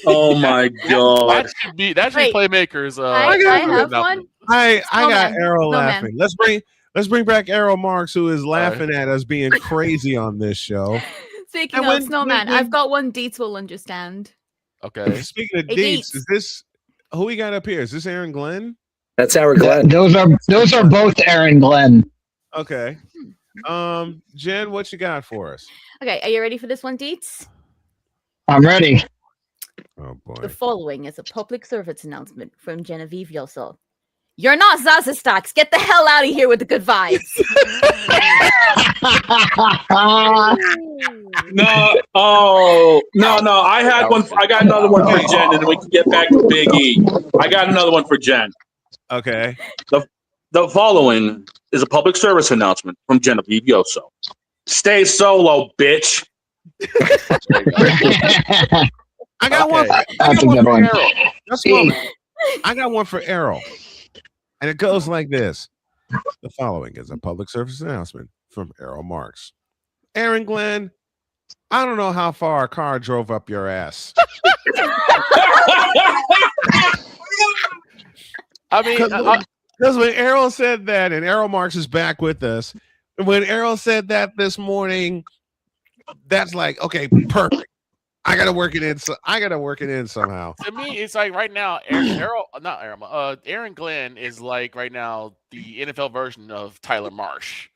Oh my God! That should be Playmakers. I have one. I got Snowman. Errol Snowman. laughing. Let's bring back Errol Marks, who is laughing at us being crazy on this show. Speaking of Snowman, I've got one Deets will understand. Okay. Speaking of Hey, Deets, Deets. is this who we got up here? Is this Aaron Glenn? That's Aaron Glenn. Those are both Aaron Glenn. Okay. Jen, what you got for us? Okay, are you ready for this one, Deets? I'm ready. Oh boy. The following is a public service announcement from Genevieve Yoso. You're not Zaza Stocks. Get the hell out of here with the good vibes. No, no. I had one. I got another one for Jen, and then we can get back to Big E. I got another one for Jen. Okay. The following is a public service announcement from Genevieve Yoso. Stay solo, bitch. I got one. That's a good one. Just a moment. I got one for Errol, and it goes like this: the following is a public service announcement from Errol Marks. Aaron Glenn, I don't know how far a car drove up your ass. I mean, because when Errol said that, and Errol Marks is back with us, when Errol said that this morning, that's like, okay, perfect. I gotta work it in. So I gotta work it in somehow. To me, it's like right now, Aaron Glenn is like right now the NFL version of Tyler Marsh.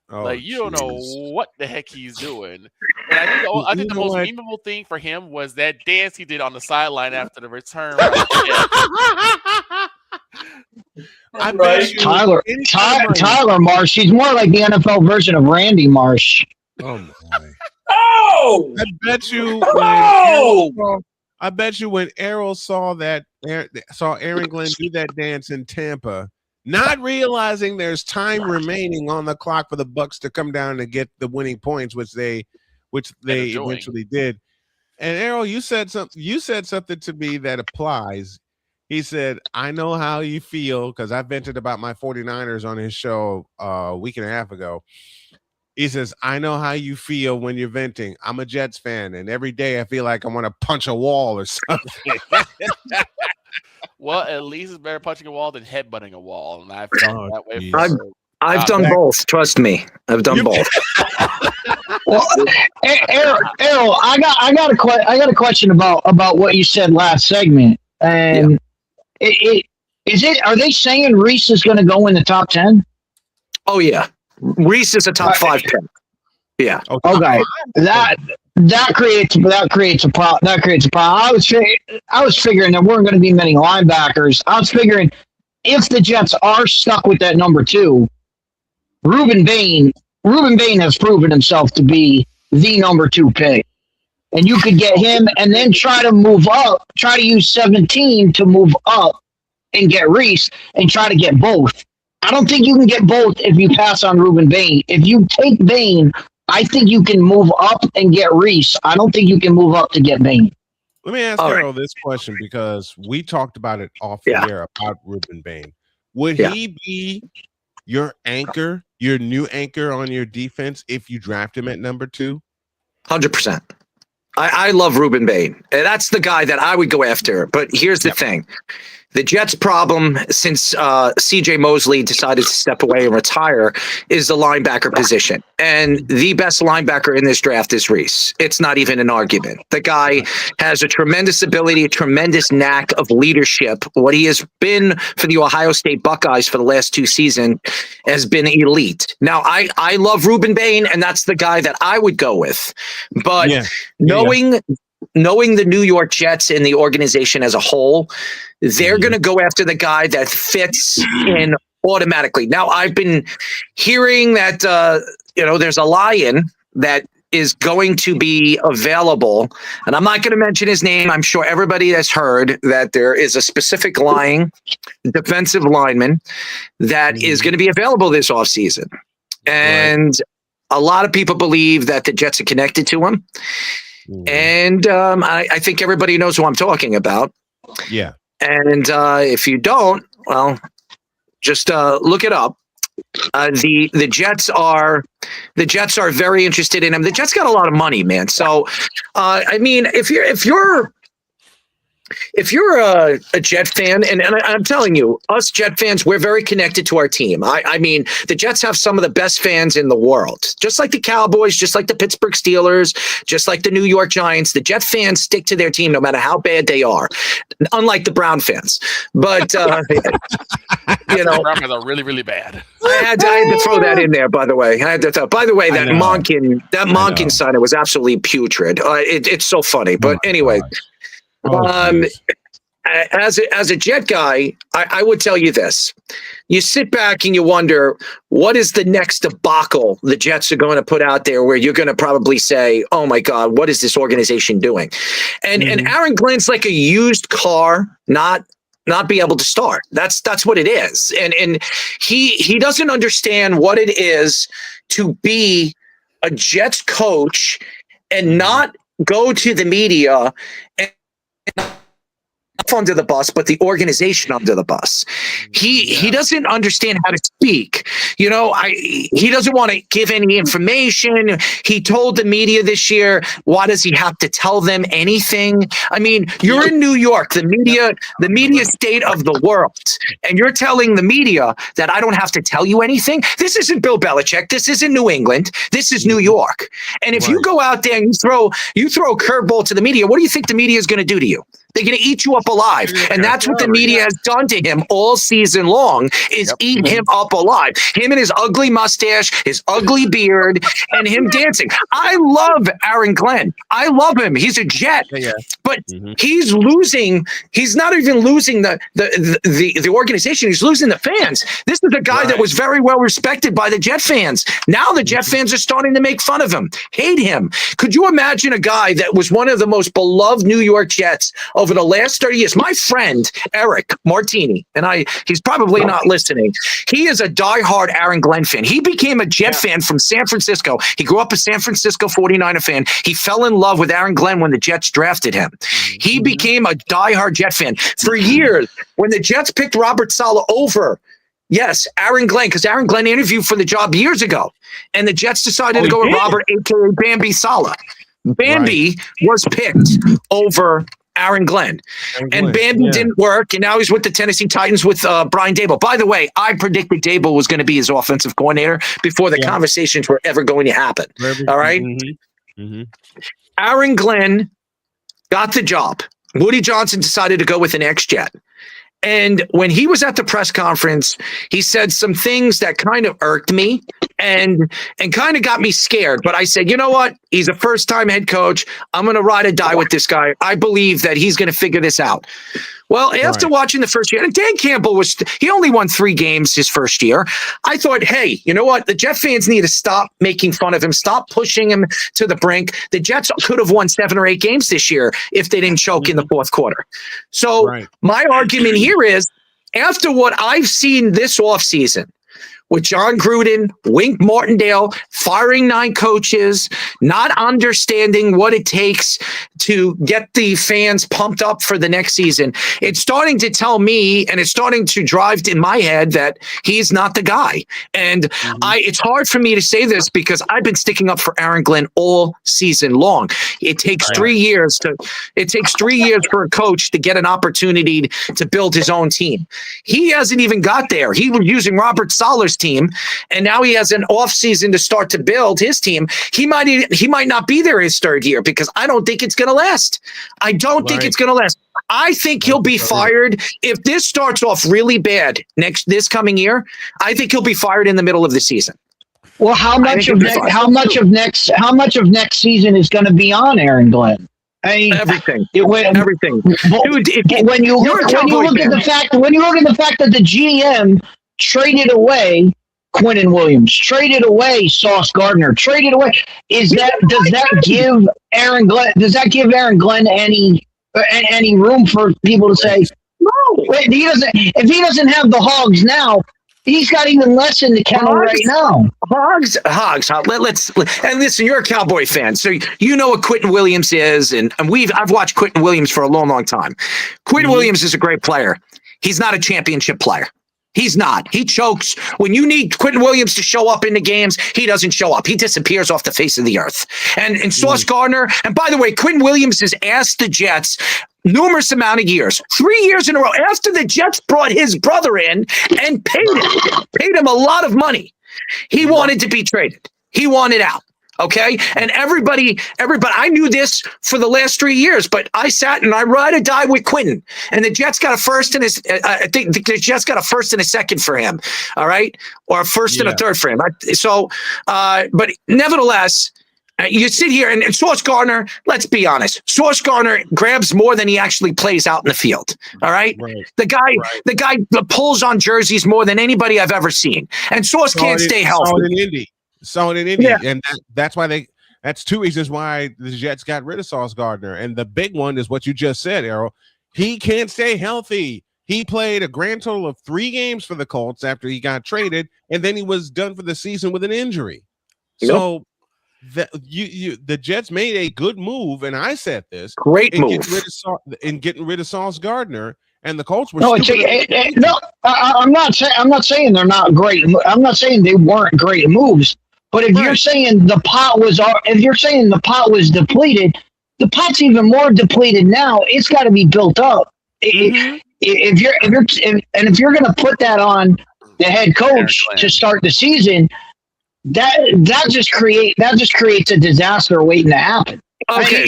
Oh, like you don't know what the heck he's doing. And I think the most memeable thing for him was that dance he did on the sideline after the return. I bet you Tyler Marsh. He's more like the NFL version of Randy Marsh. Oh my. Oh! I bet you. I bet you when Errol saw Aaron Glenn do that dance in Tampa, not realizing there's time remaining on the clock for the Bucks to come down and get the winning points, which they eventually did. And Errol, you said something to me that applies. He said, "I know how you feel," because I vented about my 49ers on his show a week and a half ago. He says, "I know how you feel when you're venting. I'm a Jets fan, and every day I feel like I want to punch a wall or something." Well, at least it's better punching a wall than headbutting a wall, and I've felt that way. I've done both. Trust me, I've done both. Well, Errol, I got a question about what you said last segment, and are they saying Reese is going to go in the top 10? Oh yeah. Reese is a top 5 pick. Yeah. Okay. That creates a problem. I was figuring there weren't going to be many linebackers. I was figuring if the Jets are stuck with that number 2, Ruben Bain has proven himself to be the number 2 pick. And you could get him and then try to move up, try to use 17 to move up and get Reese and try to get both. I don't think you can get both if you pass on Ruben Bain. If you take Bain, I think you can move up and get Reese. I don't think you can move up to get Bain. Let me ask Errol this question because we talked about it off the air about Ruben Bain. Would he be your anchor, your new anchor on your defense if you draft him at number 2? 100%. I love Ruben Bain. And that's the guy that I would go after. But here's the thing. The Jets' problem since C.J. Mosley decided to step away and retire is the linebacker position. And the best linebacker in this draft is Reese. It's not even an argument. The guy has a tremendous ability, a tremendous knack of leadership. What he has been for the Ohio State Buckeyes for the last 2 seasons has been elite. Now, I love Reuben Bain, and that's the guy that I would go with. But knowing the New York Jets and the organization as a whole, they're going to go after the guy that fits in automatically. Now, I've been hearing that, there's a lion that is going to be available, and I'm not going to mention his name. I'm sure everybody has heard that there is a specific defensive lineman that is going to be available this offseason. And a lot of people believe that the Jets are connected to him. And I think everybody knows who I'm talking about. Yeah. And if you don't, well, just look it up. The Jets are very interested in him. The Jets got a lot of money, man. So I mean, if you're a Jet fan, and I'm telling you, us Jet fans, we're very connected to our team. I mean, the Jets have some of the best fans in the world. Just like the Cowboys, just like the Pittsburgh Steelers, just like the New York Giants, the Jet fans stick to their team no matter how bad they are, unlike the Brown fans. But, The Brown fans are really, really bad. I had to throw that in there, by the way. That Monken signing was absolutely putrid. It's so funny. But anyway. As a Jet guy, I would tell you this. You sit back and you wonder, what is the next debacle the Jets are going to put out there where you're going to probably say, oh my God, what is this organization doing? And Aaron Glenn's like a used car, not be able to start. That's what it is. And he doesn't understand what it is to be a Jets coach and not go to the media and under the bus, but the organization under the bus. He doesn't understand how to speak. He doesn't want to give any information. He told the media this year, why does he have to tell them anything? I mean, you're in New York, the media state of the world, and you're telling the media that I don't have to tell you anything. This isn't Bill Belichick. This isn't New England. This is New York. And if you go out there and you throw a curveball to the media, what do you think the media is going to do to you? They're going to eat you up alive. And that's what the media has done to him all season long, is eat him up alive. Him and his ugly mustache, his ugly beard, and him dancing. I love Aaron Glenn. I love him. He's a Jet. But he's losing. He's not even losing the organization. He's losing the fans. This is a guy that was very well respected by the Jet fans. Now the Jet fans are starting to make fun of him, hate him. Could you imagine a guy that was one of the most beloved New York Jets over the last 30 years? My friend, Eric Martini, and he's probably not listening. He is a diehard Aaron Glenn fan. He became a Jet fan from San Francisco. He grew up a San Francisco 49er fan. He fell in love with Aaron Glenn when the Jets drafted him. He became a diehard Jet fan. For years, when the Jets picked Robert Saleh over Aaron Glenn, because Aaron Glenn interviewed for the job years ago, and the Jets decided to go with Robert, a.k.a. Bambi Saleh. Bambi was picked over Aaron Glenn. And Bambi didn't work, and now he's with the Tennessee Titans with Brian Daboll. By the way, I predicted Daboll was going to be his offensive coordinator before the conversations were ever going to happen. All right? Aaron Glenn got the job. Woody Johnson decided to go with an ex-Jet. And when he was at the press conference, he said some things that kind of irked me and kind of got me scared. But I said, you know what? He's a first-time head coach. I'm going to ride or die with this guy. I believe that he's going to figure this out. Well, after watching the first year, and Dan Campbell he only won 3 games his first year. I thought, hey, you know what? The Jet fans need to stop making fun of him, stop pushing him to the brink. The Jets could have won 7 or 8 games this year if they didn't choke in the fourth quarter. So my argument here is, after what I've seen this offseason, with John Gruden, Wink Martindale, firing 9 coaches, not understanding what it takes to get the fans pumped up for the next season. It's starting to tell me, and it's starting to drive in my head that he's not the guy. And it's hard for me to say this because I've been sticking up for Aaron Glenn all season long. It takes 3 years for a coach to get an opportunity to build his own team. He hasn't even got there. He was using Robert Saleh's team, and now he has an offseason to start to build his team. He might not be there his 3rd year because I don't think it's going to last. I don't think it's going to last. I think he'll be fired if this starts off really bad this coming year. I think he'll be fired in the middle of the season. Well, how much of next season is going to be on Aaron Glenn? I mean, everything. Everything. Dude, when you look at the fact that the GM traded away Quentin Williams, traded away Sauce Gardner, traded away, does that give Aaron Glenn any room for people to say no? If he doesn't have the Hogs now, he's got even less in the kennel right now. Hogs. And listen, you're a Cowboy fan, so you know what Quentin Williams is, and I've watched Quentin Williams for a long, long time. Quentin Williams is a great player. He's not a championship player. He's not. He chokes. When you need Quentin Williams to show up in the games, he doesn't show up. He disappears off the face of the earth. And Sauce Gardner, and by the way, Quentin Williams has asked the Jets numerous amount of years, 3 years in a row, after the Jets brought his brother in and paid him a lot of money. He wanted to be traded. He wanted out. Okay. And everybody, I knew this for the last 3 years, but I sat and I ride or die with Quentin, and the Jets got a first and I think the Jets got a first and a second for him. All right. Or a first and a third for him. But nevertheless, you sit here and Sauce Gardner, let's be honest. Sauce Gardner grabs more than he actually plays out in the field. All right. The guy pulls on jerseys more than anybody I've ever seen. And Sauce can't stay healthy. Saw it in Indy, and that's why that's 2 reasons why the Jets got rid of Sauce Gardner. And the big one is what you just said, Errol. He can't stay healthy. He played a grand total of 3 games for the Colts after he got traded, and then he was done for the season with an injury. So the Jets made a good move, and I said this great move in getting rid of Sauce Gardner. And the Colts were I'm not saying they're not great. I'm not saying they weren't great moves. But if you're saying the pot was depleted, the pot's even more depleted now. It's got to be built up. If you're going to put that on the head coach to start the season, that just creates a disaster waiting to happen. Okay,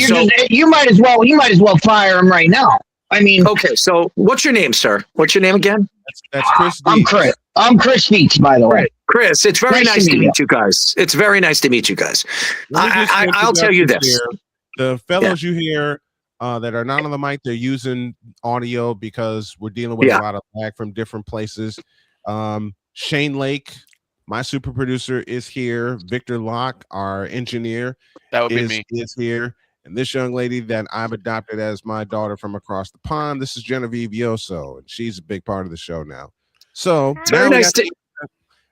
you might as well fire him right now. I mean, okay. So, what's your name, sir? What's your name again? That's Chris. I'm Chris. I'm Chris Beats, by the way. Chris, it's very nice to meet you guys. It's very nice to meet you guys. I'll tell you this: the fellows you hear that are not on the mic, they're using audio because we're dealing with a lot of lag from different places. Shane Lake, my super producer, is here. Victor Locke, our engineer, is here. And this young lady that I've adopted as my daughter from across the pond, this is Genevieve Yoso, and she's a big part of the show now. So very nice.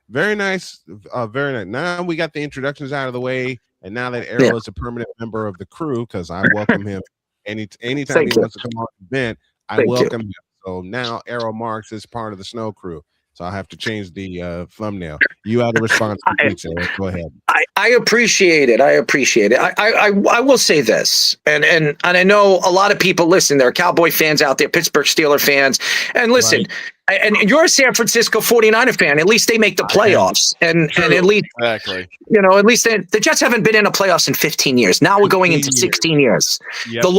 Very nice. Now we got the introductions out of the way, and now that Errol is a permanent member of the crew, because I welcome him anytime he wants to come on the event, I welcome him. So now Errol Marks is part of the Snow Crew. So I have to change the thumbnail. You had a response. Go ahead. I appreciate it. I will say this, and I know a lot of people listen. There are Cowboy fans out there, Pittsburgh Steelers fans, and listen. Right. And you're a San Francisco 49er fan. At least they make the playoffs, and at least at least the Jets haven't been in a playoffs in 15 years. Now we're going into 16 years. Yep. The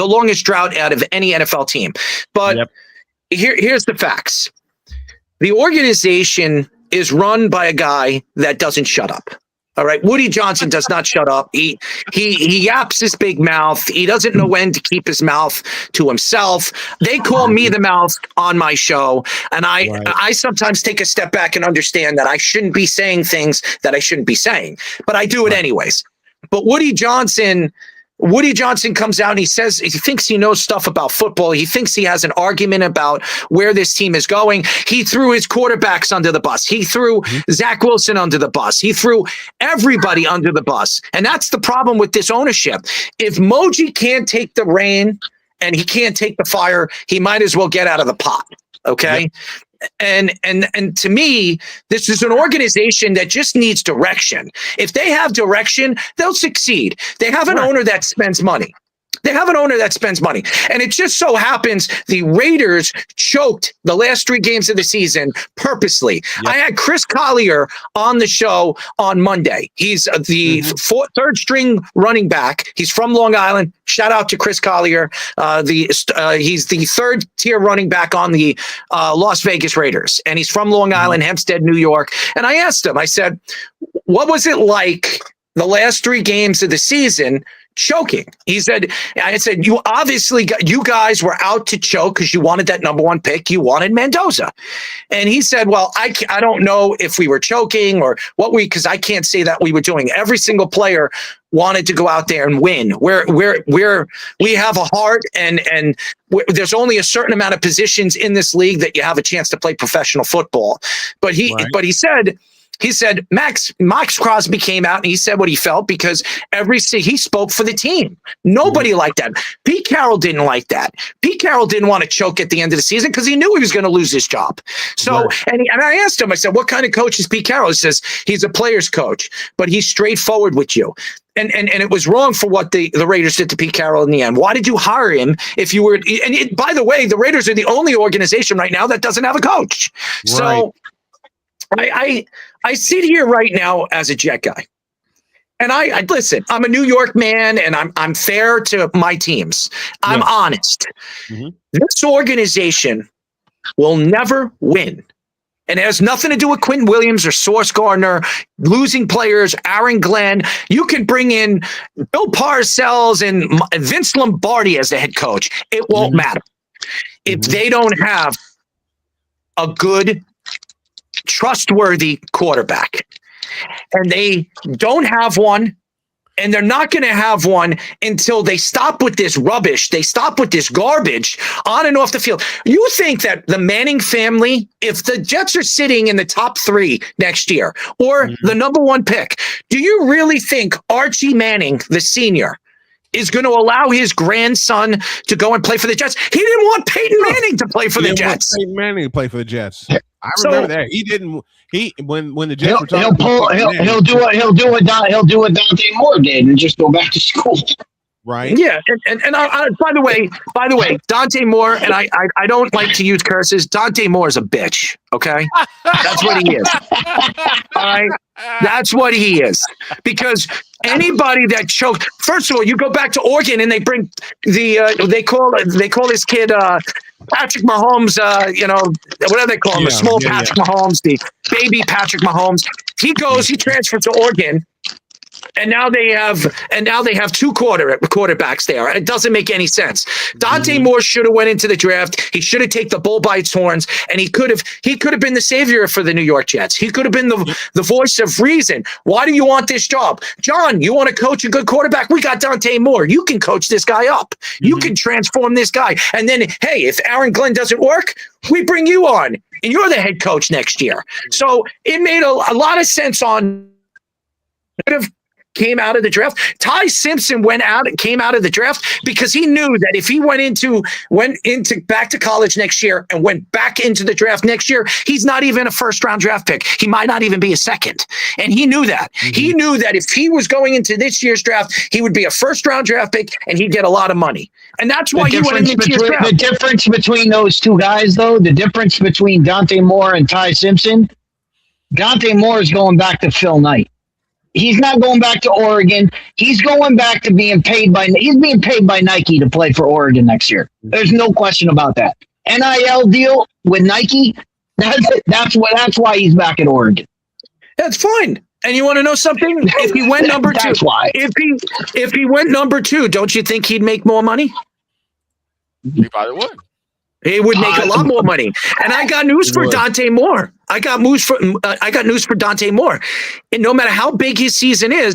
longest drought out of any NFL team. But here's the facts. The organization is run by a guy that doesn't shut up. All right. Woody Johnson does not shut up. He yaps his big mouth. He doesn't know when to keep his mouth to himself. They call me the mouth on my show. And I sometimes take a step back and understand that I shouldn't be saying things that I shouldn't be saying, but I do it anyways. But Woody Johnson Woody Johnson comes out and he says he thinks he knows stuff about football. He thinks he has an argument about where this team is going. He threw his quarterbacks under the bus. He threw Zach Wilson under the bus. He threw everybody under the bus. And that's the problem with this ownership. If Moji can't take the reign and he can't take the fire, he might as well get out of the pot. Okay. Yep. And to me, this is an organization that just needs direction. If they have direction, they'll succeed. They have an owner that spends money. And it just so happens the Raiders choked the last 3 games of the season purposely. Yep. I had Chris Collier on the show on Monday. He's the third string running back. He's from Long Island. Shout out to Chris Collier. He's the third tier running back on the Las Vegas Raiders. And he's from Long Island, Hempstead, New York. And I asked him, I said, what was it like the last 3 games of the season choking? I said, you obviously you guys were out to choke because you wanted that number 1 pick. You wanted Mendoza. And he said, well, I don't know if we were choking or because I can't say that we were doing. Every single player wanted to go out there and win. We have a heart and there's only a certain amount of positions in this league that you have a chance to play professional football. But he said Max Crosby came out and he said what he felt because he spoke for the team. Nobody liked that. Pete Carroll didn't like that. Pete Carroll didn't want to choke at the end of the season because he knew he was going to lose his job. So, and I asked him, I said, what kind of coach is Pete Carroll? He says, he's a player's coach, but he's straightforward with you. And it was wrong for what the Raiders did to Pete Carroll in the end. Why did you hire him if you were? And by the way, the Raiders are the only organization right now that doesn't have a coach. Right. So I sit here right now as a Jet guy, and I listen. I'm a New York man, and I'm fair to my teams. I'm honest. This organization will never win, and it has nothing to do with Quentin Williams or Sauce Gardner losing players. Aaron Glenn. You can bring in Bill Parcells and Vince Lombardi as the head coach. It won't matter if they don't have a good, trustworthy quarterback. And they don't have one, and they're not going to have one until they stop with this rubbish. They stop with this garbage on and off the field. You think that the Manning family, if the Jets are sitting in the top 3 next year or the number 1 pick, do you really think Archie Manning, the senior, is going to allow his grandson to go and play for the Jets? He didn't want Peyton Manning to play for the Jets. Peyton Manning to play for the Jets. I remember that. He didn't. When the Jets were talking, he'll do what Dante Moore did and just go back to school. Right. Yeah. And by the way, Dante Moore, and I don't like to use curses. Dante Moore is a bitch. Okay. That's what he is. All right. That's what he is. Because anybody that choked, first of all, you go back to Oregon and they bring they call this kid Patrick Mahomes, whatever they call him, the small Patrick Mahomes, the baby Patrick Mahomes. He transfers to Oregon. And now they have 2 quarterbacks there. It doesn't make any sense. Dante Moore should have went into the draft. He should have taken the bull by its horns, and he could have been the savior for the New York Jets. He could have been the voice of reason. Why do you want this job, John? You want to coach a good quarterback? We got Dante Moore. You can coach this guy up. You can transform this guy. And then, hey, if Aaron Glenn doesn't work, we bring you on, and you're the head coach next year. So it made a lot of sense on. Came out of the draft. Ty Simpson came out of the draft because he knew that if he went into back to college next year and went back into the draft next year, he's not even a 1st-round draft pick. He might not even be a 2nd. And he knew that. He knew that if he was going into this year's draft, he would be a 1st-round draft pick and he'd get a lot of money. And that's why he went into his draft. The difference between those 2 guys, though, the difference between Dante Moore and Ty Simpson, Dante Moore is going back to Phil Knight. He's not going back to Oregon. He's going back to being paid by Nike to play for Oregon next year. There's no question about that. NIL deal with Nike. That's why he's back at Oregon. That's fine. And you want to know something? If he went number 2, that's why. If he went number 2, don't you think he'd make more money? He probably would. He would make a lot more money. And I got news for Dante Moore. I got news for Dante Moore. And no matter how big his season is,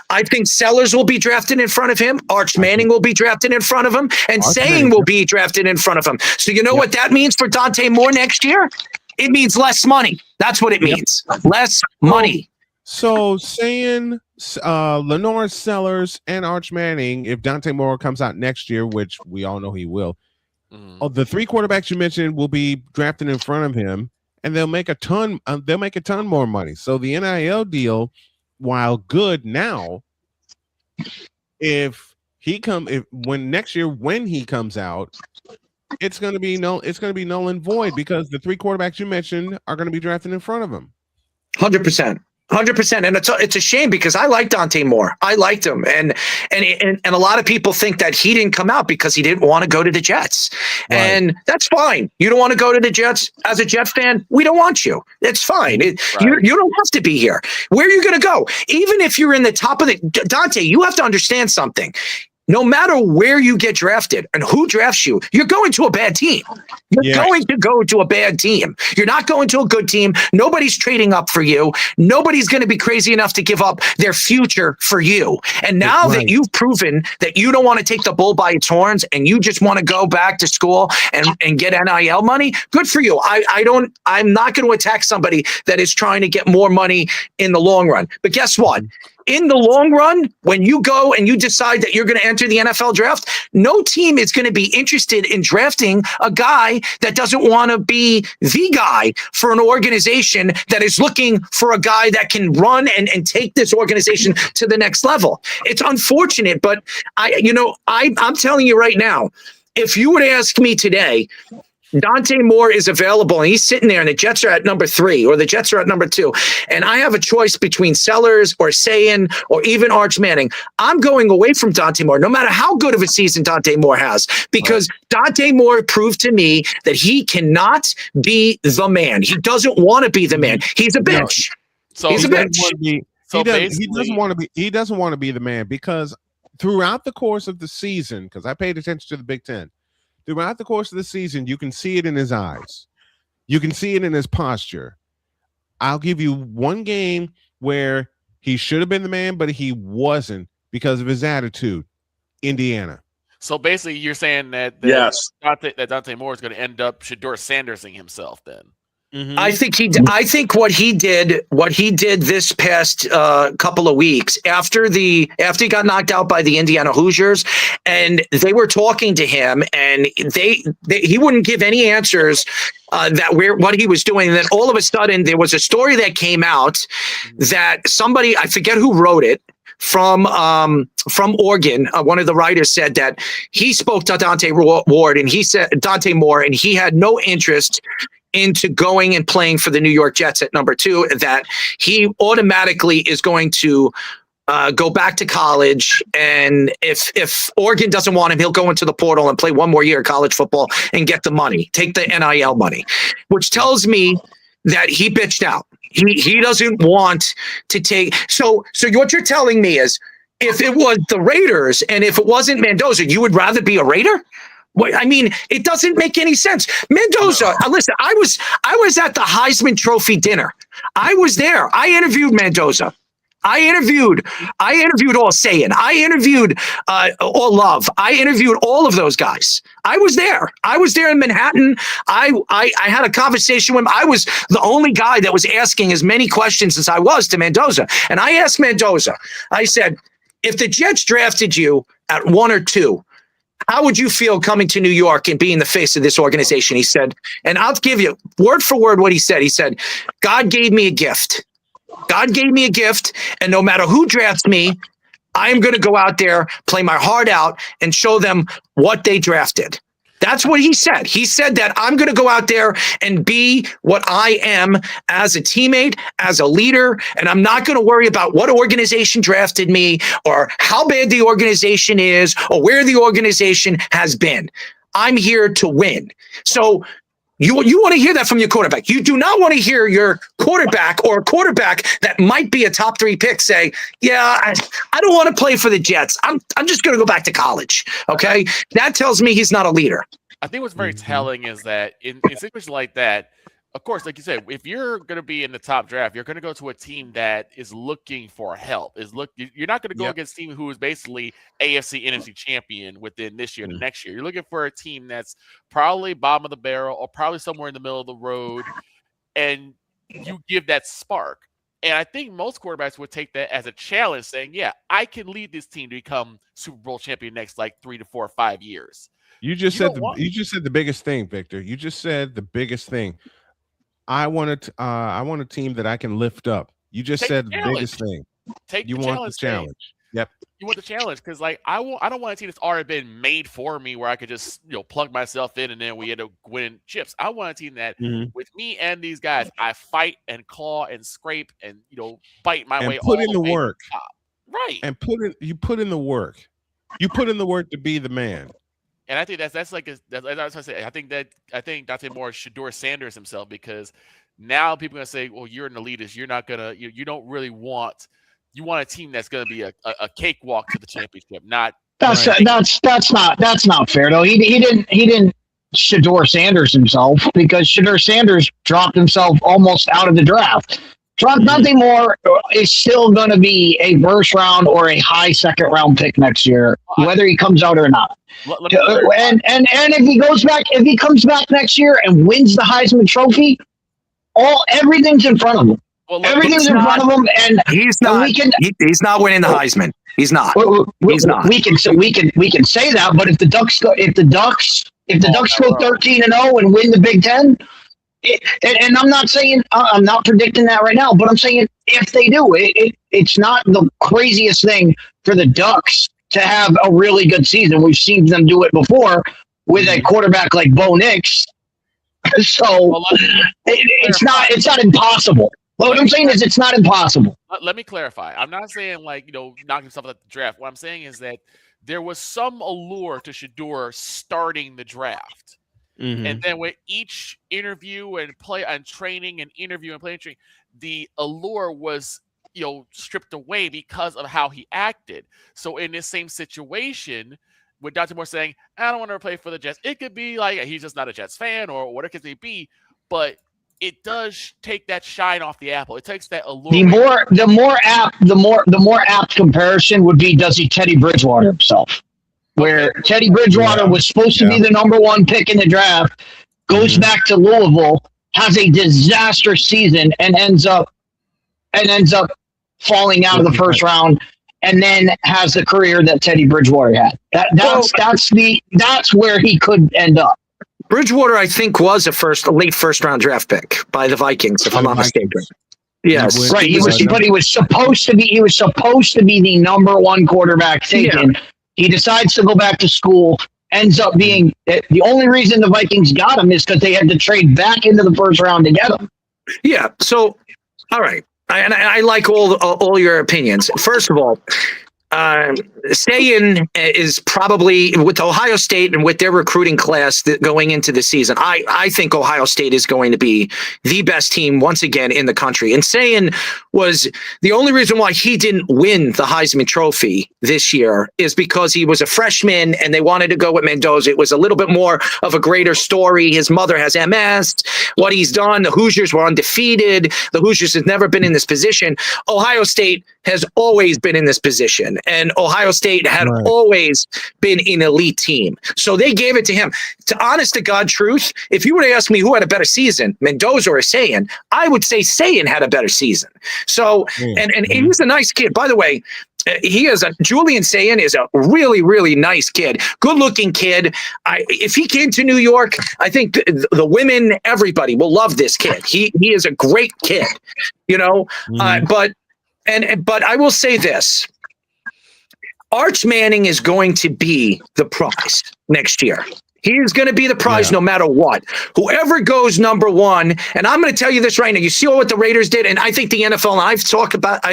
I think Sellers will be drafted in front of him. Arch Manning will be drafted in front of him. And Saying will be drafted in front of him. So you know what that means for Dante Moore next year? It means less money. That's what it means. Less money. So saying Lenore Sellers and Arch Manning, if Dante Moore comes out next year, which we all know he will, the 3 quarterbacks you mentioned will be drafted in front of him, and they'll make a ton. They'll make a ton more money. So the NIL deal, while good now, when next year when he comes out, it's going to be null and void because the 3 quarterbacks you mentioned are going to be drafted in front of him. 100%. 100%. And it's a shame because I like Dante Moore. I liked him. And a lot of people think that he didn't come out because he didn't want to go to the Jets. Right. And that's fine. You don't want to go to the Jets as a Jet fan. We don't want you. It's fine. You don't have to be here. Where are you going to go? Even if you're in the top of the Dante, you have to understand something. No matter where you get drafted and who drafts you, you're going to a bad team. You're going to go to a bad team. You're not going to a good team. Nobody's trading up for you. Nobody's going to be crazy enough to give up their future for you. And now that you've proven that you don't want to take the bull by its horns and you just want to go back to school and get NIL money, good for you. I'm not going to attack somebody that is trying to get more money in the long run. But guess what? In the long run, when you go and you decide that you're going to enter the NFL draft, no team is going to be interested in drafting a guy that doesn't want to be the guy for an organization that is looking for a guy that can run and take this organization to the next level. It's unfortunate, but I'm telling you right now, if you would ask me today, Dante Moore is available and he's sitting there and the Jets are at number 3 or the Jets are at number 2. And I have a choice between Sellers or Sayin or even Arch Manning. I'm going away from Dante Moore, no matter how good of a season Dante Moore has, because Dante Moore proved to me that he cannot be the man. He doesn't want to be the man. He's a bitch. He's a bitch. He doesn't want to be the man because throughout the course of the season, because I paid attention to the Big Ten, throughout the course of the season, you can see it in his eyes. You can see it in his posture. I'll give you one game where he should have been the man, but he wasn't because of his attitude. Indiana. So basically, you're saying that Dante Moore is going to end up Shedeur Sandersing himself then. Mm-hmm. I think what he did this past couple of weeks after he got knocked out by the Indiana Hoosiers, and they were talking to him, and he wouldn't give any answers what he was doing. And then all of a sudden, there was a story that came out that somebody, I forget who wrote it, from Oregon, one of the writers said that he spoke to Dante Moore, and he had no interest into going and playing for the New York Jets at number 2, that he automatically is going to go back to college. And if Oregon doesn't want him, he'll go into the portal and play one more year of college football and get the money, take the NIL money, which tells me that he bitched out. He doesn't want to take. So what you're telling me is if it was the Raiders and if it wasn't Mendoza, you would rather be a Raider? I mean, it doesn't make any sense. Mendoza, listen, I was at the Heisman Trophy dinner. I was there. I interviewed Mendoza. I interviewed all Sayin. I interviewed all Love. I interviewed all of those guys. I was there. I was there in Manhattan. I had a conversation with him. I was the only guy that was asking as many questions as I was to Mendoza. And I asked Mendoza, I said, if the Jets drafted you at 1 or 2, how would you feel coming to New York and being the face of this organization? He said, and I'll give you word for word what he said. He said, God gave me a gift. God gave me a gift, and no matter who drafts me, I'm going to go out there, play my heart out, and show them what they drafted. That's what he said. He said that I'm going to go out there and be what I am as a teammate, as a leader, and I'm not going to worry about what organization drafted me or how bad the organization is or where the organization has been. I'm here to win. So you want to hear that from your quarterback. You do not want to hear your quarterback or a quarterback that might be a top 3 pick say, yeah, I don't want to play for the Jets. I'm just going to go back to college. Okay. That tells me he's not a leader. I think what's very telling is that in situations like that, of course, like you said, if you're going to be in the top draft, you're going to go to a team that is looking for help. You're not going to go against a team who is basically AFC, NFC champion within this year to next year. You're looking for a team that's probably bottom of the barrel or probably somewhere in the middle of the road, and you give that spark. And I think most quarterbacks would take that as a challenge, saying, "Yeah, I can lead this team to become Super Bowl champion next 3 to 4 or 5 years." You just said the biggest thing, Victor. You just said the biggest thing. I want a team that I can lift up. You just said the biggest thing. You want the challenge. Yep. You want the challenge because, I don't want a team that's already been made for me where I could just plug myself in and then we end up winning chips. I want a team that with me and these guys, I fight and claw and scrape and bite my way. Put in the work, to the top. Right? And put in the work. You put in the work to be the man. And I think that's what I say. I think Dante Moore should Shedeur Sanders himself, because now people are gonna say, well, you're an elitist. You're not gonna. You don't really want. You want a team that's gonna be a cakewalk to the championship. Not that's not fair though. He didn't Shedeur Sanders himself, because Shedeur Sanders dropped himself almost out of the draft. Dante Moore is still going to be a first round or a high second round pick next year, whether he comes out or not. And if he comes back next year and wins the Heisman Trophy, everything's in front of him. Everything's in front of him, and he's not. He's not winning the Heisman. He's not. He's not. We can say that, but if the Ducks go 13-0 and win the Big Ten. And I'm not saying I'm not predicting that right now, but I'm saying if they do, it's not the craziest thing for the Ducks to have a really good season. We've seen them do it before with a quarterback like Bo Nix. So it's not impossible. What I'm saying is it's not impossible. Let me clarify. I'm not saying knock himself out the draft. What I'm saying is that there was some allure to Shedeur starting the draft. Mm-hmm. And then with each interview and play and training and interview and training, the allure was, stripped away because of how he acted. So in this same situation, with Dante Moore saying, I don't want to play for the Jets, it could be like he's just not a Jets fan or whatever it could be, but it does take that shine off the apple. It takes that allure. The more apt comparison would be, does he Teddy Bridgewater himself? Where Teddy Bridgewater was supposed to be the number one pick in the draft, goes back to Louisville, has a disastrous season, and ends up falling out of the first round, and then has the career that Teddy Bridgewater had. That's where he could end up. Bridgewater, I think, was a late first round draft pick by the Vikings, if I'm not mistaken. Yes, right. He was supposed to be the number one quarterback taken. Yeah. He decides to go back to school, ends up being the only reason the Vikings got him is because they had to trade back into the first round to get him. Yeah. So, all right. I like all your opinions. First of all, Sayin is probably, with Ohio State and with their recruiting class going into the season, I think Ohio State is going to be the best team once again in the country. And Sayin was the only reason why he didn't win the Heisman Trophy this year is because he was a freshman and they wanted to go with Mendoza. It was a little bit more of a greater story. His mother has MS. What he's done, the Hoosiers were undefeated. The Hoosiers have never been in this position. Ohio State has always been in this position, and Ohio State had always been an elite team. So they gave it to him. To honest to God truth, if you were to ask me who had a better season, Mendoza or Sayin, I would say Sayin had a better season. So, and he's a nice kid. By the way, Julian Sayin is a really, really nice kid, good-looking kid. If he came to New York, I think the women, everybody will love this kid. He is a great kid, But I will say this. Arch Manning is going to be the prize next year. He is going to be the prize no matter what. Whoever goes number one, and I'm going to tell you this right now. You see what the Raiders did, and I think the NFL, and I've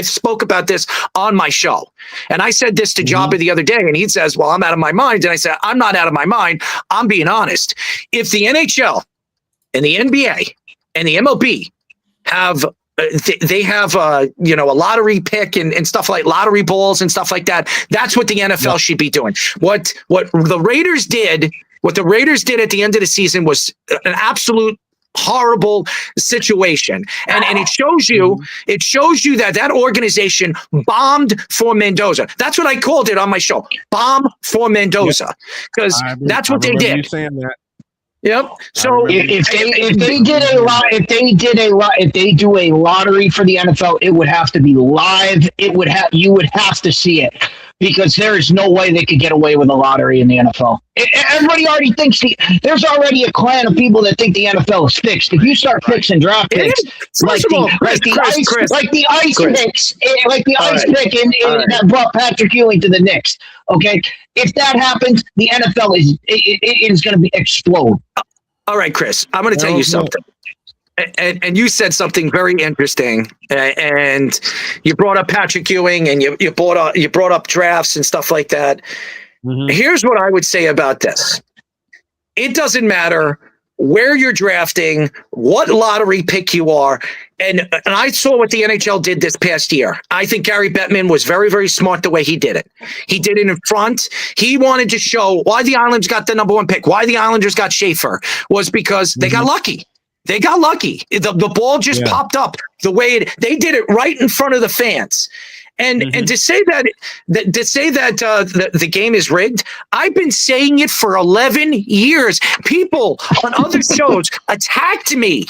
spoke about this on my show. And I said this to Jabba the other day, and he says, well, I'm out of my mind. And I said, I'm not out of my mind. I'm being honest. If the NHL and the NBA and the MLB have they have a lottery pick and stuff like lottery balls and stuff like that. That's what the NFL should be doing. What the Raiders did What the Raiders did at the end of the season was an absolute horrible situation, and it shows you that organization bombed for Mendoza. That's what I called it on my show, bomb for Mendoza, because that's what they did. You saying that. Yep. So if they do a lottery for the NFL, it would have to be live. You would have to see it, because there is no way they could get away with a lottery in the NFL. Everybody already thinks there's already a clan of people that think the NFL is fixed. If you start fixing draft picks, like the ice pick that brought Patrick Ewing to the Knicks, okay? If that happens, the NFL is going to explode. All right, Chris, I'm going to tell you something. And you said something very interesting, and you brought up Patrick Ewing, and you brought up drafts and stuff like that. Mm-hmm. Here's what I would say about this. It doesn't matter where you're drafting, what lottery pick you are. And I saw what the NHL did this past year. I think Gary Bettman was very, very smart the way he did it. He did it in front. He wanted to show why the Islanders got the number one pick, why the Islanders got Schaefer, was because they got lucky. They got lucky. The ball just popped up the way they did it right in front of the fans. And to say that the game is rigged, I've been saying it for 11 years. People on other shows attacked me,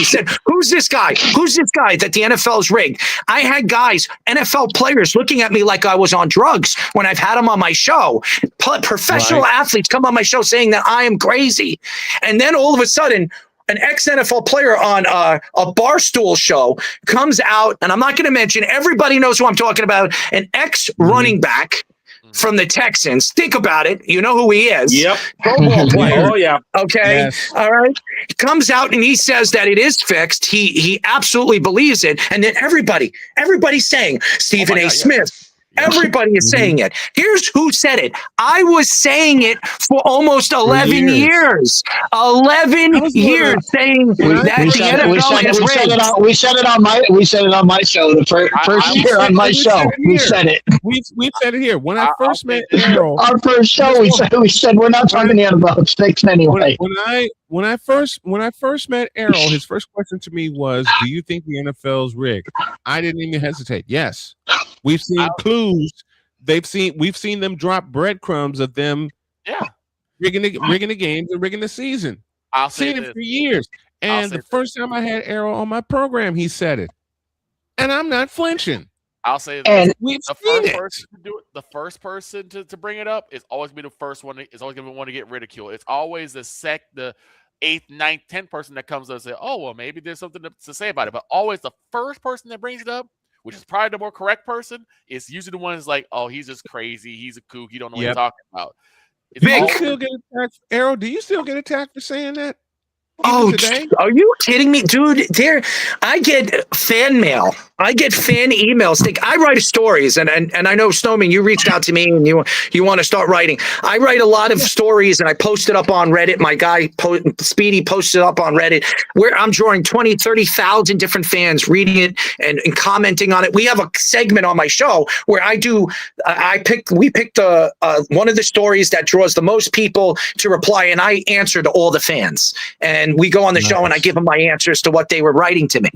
said, "Who's this guy? Who's this guy that the NFL is rigged?" I had guys, NFL players, looking at me like I was on drugs when I've had them on my show. Professional athletes come on my show saying that I am crazy, and then all of a sudden, an ex-NFL player on a Barstool show comes out, and I'm not going to mention, everybody knows who I'm talking about, an ex-running back from the Texans. Think about it. You know who he is. Yep. Football player. Oh, yeah. Okay. Yes. All right. He comes out and he says that it is fixed. He absolutely believes it. And then everybody's saying, Stephen A. Smith. Everybody is saying it. Here's who said it. I was saying it for almost 11 years. 11 years saying that the NFL is rigged. We said it on my show. The first year on my show, we said it. We said it here. When I first met Errol, our first show, we said we're not talking the NFL. It's fixed anyway. When I first met Errol, his first question to me was, "Do you think the NFL is rigged?" I didn't even hesitate. Yes, we've seen clues. We've seen them drop breadcrumbs of them. Rigging the games and rigging the season. I've seen it for years. And the first time I had Errol on my program, he said it, and I'm not flinching. I'll say this. And we've seen it. The first person to bring it up is always be the first one. It's always going to be one to get ridiculed. It's always the 8th, 9th, 10th person that comes up and say, "Oh, well, maybe there's something to say about it." But always the first person that brings it up, which is probably the more correct person, is usually the one that's like, "Oh, he's just crazy. He's a kook. You don't know what he's talking about." Do you still get attacked, Errol? Do you still get attacked for saying that? Today? Are you kidding me, dude? I get fan mail. I get fan emails. I write stories, and I know, Snowman, you reached out to me and you want to start writing. I write a lot of stories, and I post it up on Reddit. My guy Speedy posted up on Reddit, where I'm drawing 20, 30,000 different fans reading it and commenting on it. We have a segment on my show where we picked one of the stories that draws the most people to reply, and I answer to all the fans. And we go on the show and I give them my answers to what they were writing to me.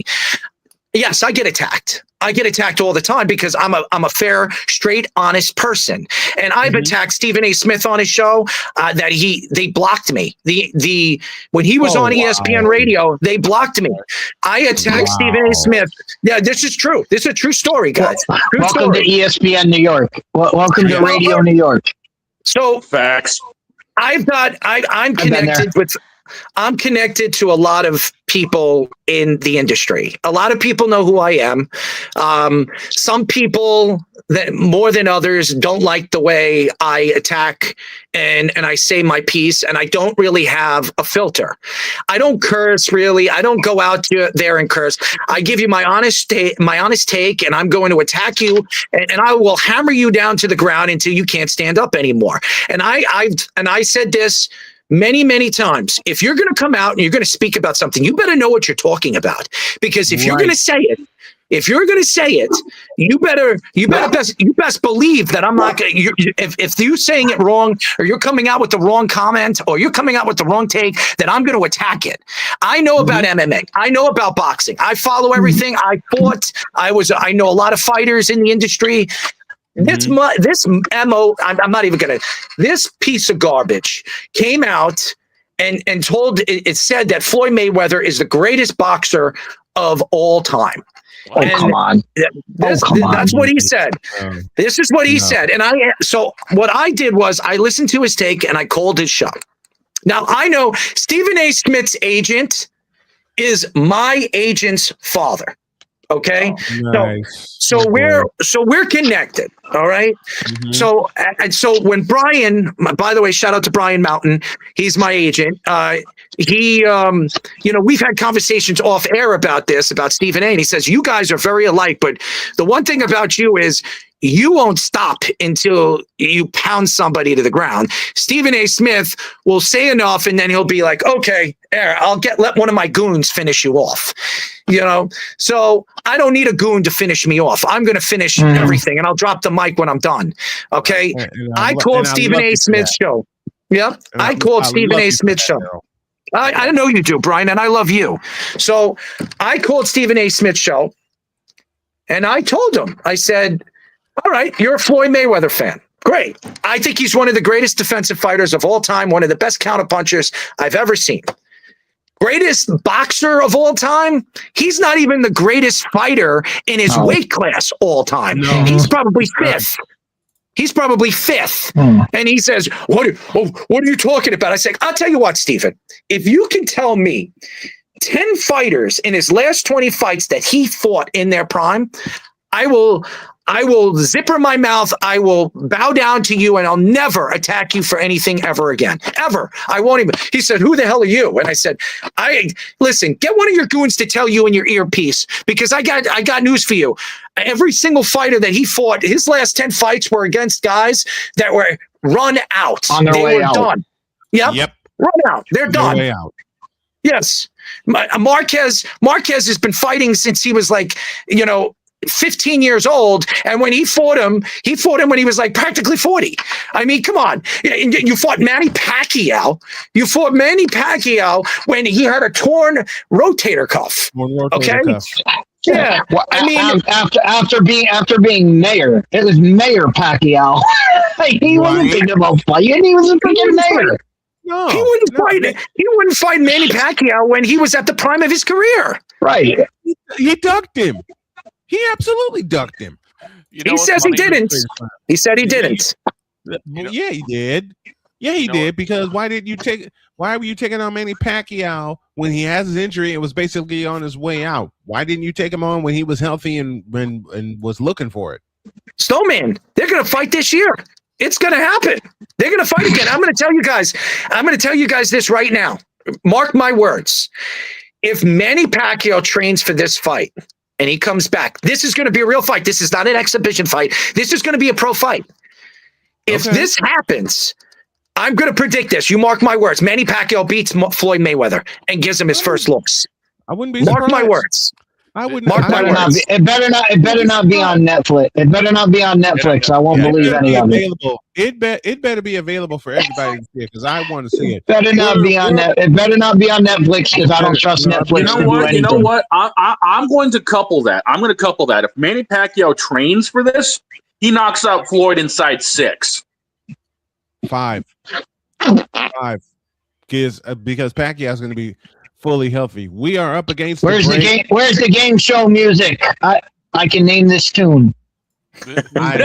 Yes, I get attacked. I get attacked all the time because I'm a fair, straight, honest person. And I've attacked Stephen A. Smith on his show that they blocked me. When he was on ESPN radio, they blocked me. I attacked Stephen A. Smith. Yeah, this is true. This is a true story, guys. Welcome to ESPN New York. Welcome to Radio New York. So facts. I'm connected to a lot of people in the industry. A lot of people know who I am. Some people that more than others don't like the way I attack and I say my piece, and I don't really have a filter. I don't curse, really. I don't go out there and curse. I give you my honest take, and I'm going to attack you, and I will hammer you down to the ground until you can't stand up anymore. And I said this many, many times. If you're going to come out and you're going to speak about something, you better know what you're talking about. Because if you're going to say it, If you're going to say it, you best believe that I'm not going to, if you're saying it wrong, or you're coming out with the wrong comment, or you're coming out with the wrong take, then I'm going to attack it. I know about MMA. I know about boxing. I follow everything. I fought. I know a lot of fighters in the industry. This MO, I'm not even going to, this piece of garbage came out and it said that Floyd Mayweather is the greatest boxer of all time. Oh, come on. That's what he said. This is what he said. And so what I did was I listened to his take and I called his shot. Now I know Stephen A. Smith's agent is my agent's father. Okay. Nice. So we're connected. All right. So when Brian, by the way, shout out to Brian Mountain. He's my agent. We've had conversations off air about Stephen A. And he says, you guys are very alike, but the one thing about you is you won't stop until you pound somebody to the ground. Stephen A. Smith will say enough, and then he'll be like, okay, let one of my goons finish you off. So I don't need a goon to finish me off. I'm going to finish everything, and I'll drop the mic when I'm done. Okay. I called Stephen A. Smith's show. Yep. I called Stephen A. Smith's show. I know you do, Brian, and I love you. So I called Stephen A. Smith's show, and I told him, I said, all right, you're a Floyd Mayweather fan. Great. I think he's one of the greatest defensive fighters of all time, one of the best counterpunchers I've ever seen. Greatest boxer of all time? He's not even the greatest fighter in his weight class all time. No. He's probably fifth. And he says, what are you talking about? I said, I'll tell you what, Stephen, if you can tell me 10 fighters in his last 20 fights that he fought in their prime, I will zipper my mouth. I will bow down to you, and I'll never attack you for anything ever again. Ever. I won't even. He said, who the hell are you? And I said, listen, get one of your goons to tell you in your earpiece, because I got news for you. Every single fighter that he fought, his last 10 fights were against guys that were run out. On their way out. Done. Yep. Run out. They're done. Way out. Yes. Marquez has been fighting since he was 15 years old, and when he fought him when he was practically 40. I mean, come on. You fought Manny Pacquiao. When he had a torn rotator cuff. Okay. Yeah. Well, I mean, after being mayor, it was Mayor Pacquiao. He wasn't thinking about fighting. He was thinking mayor. No, he wouldn't fight Manny Pacquiao when he was at the prime of his career. Right. He ducked him. He absolutely ducked him. He says he didn't. He said he didn't. Yeah, he did. Yeah, he did. Because why were you taking on Manny Pacquiao when he has his injury and was basically on his way out? Why didn't you take him on when he was healthy and was looking for it? Snowman, they're going to fight this year. It's going to happen. They're going to fight again. I'm going to tell you guys this right now. Mark my words. If Manny Pacquiao trains for this fight and he comes back, this is going to be a real fight. This is not an exhibition fight. This is going to be a pro fight. If this happens, I'm going to predict this. You mark my words. Manny Pacquiao beats Floyd Mayweather and gives him his first looks. I wouldn't be surprised. Mark my words. I wouldn't. Mark my words. It better not be on Netflix. It better not be on Netflix. I won't believe any of it. It better be available for everybody to see because I want to see it. It better not be on Netflix because I don't trust Netflix. You know what? I'm going to couple that. If Manny Pacquiao trains for this, he knocks out Floyd inside 6. 5. Because Pacquiao's going to be fully healthy. We are up against. Where's the game show music? I can name this tune. I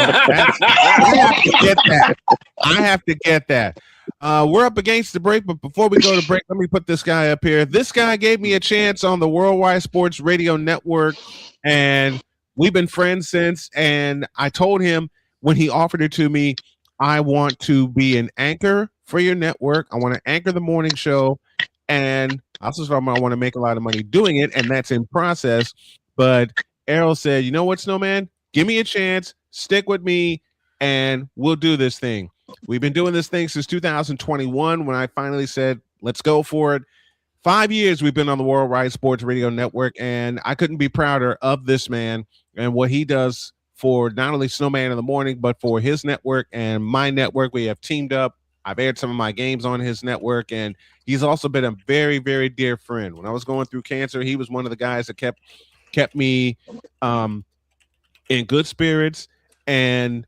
have to get that. We're up against the break, but before we go to break, let me put this guy up here. This guy gave me a chance on the Worldwide Sports Radio Network, and we've been friends since. And I told him when he offered it to me, I want to be an anchor for your network. I want to anchor the morning show, and I want to make a lot of money doing it, and that's in process. But Errol said, you know what, Snowman? Give me a chance, stick with me, and we'll do this thing. We've been doing this thing since 2021 when I finally said, let's go for it. 5 years we've been on the Worldwide Sports Radio Network, and I couldn't be prouder of this man and what he does for not only Snowman in the Morning, but for his network and my network. We have teamed up. I've aired some of my games on his network, and he's also been a very, very dear friend. When I was going through cancer, he was one of the guys that kept me in good spirits. And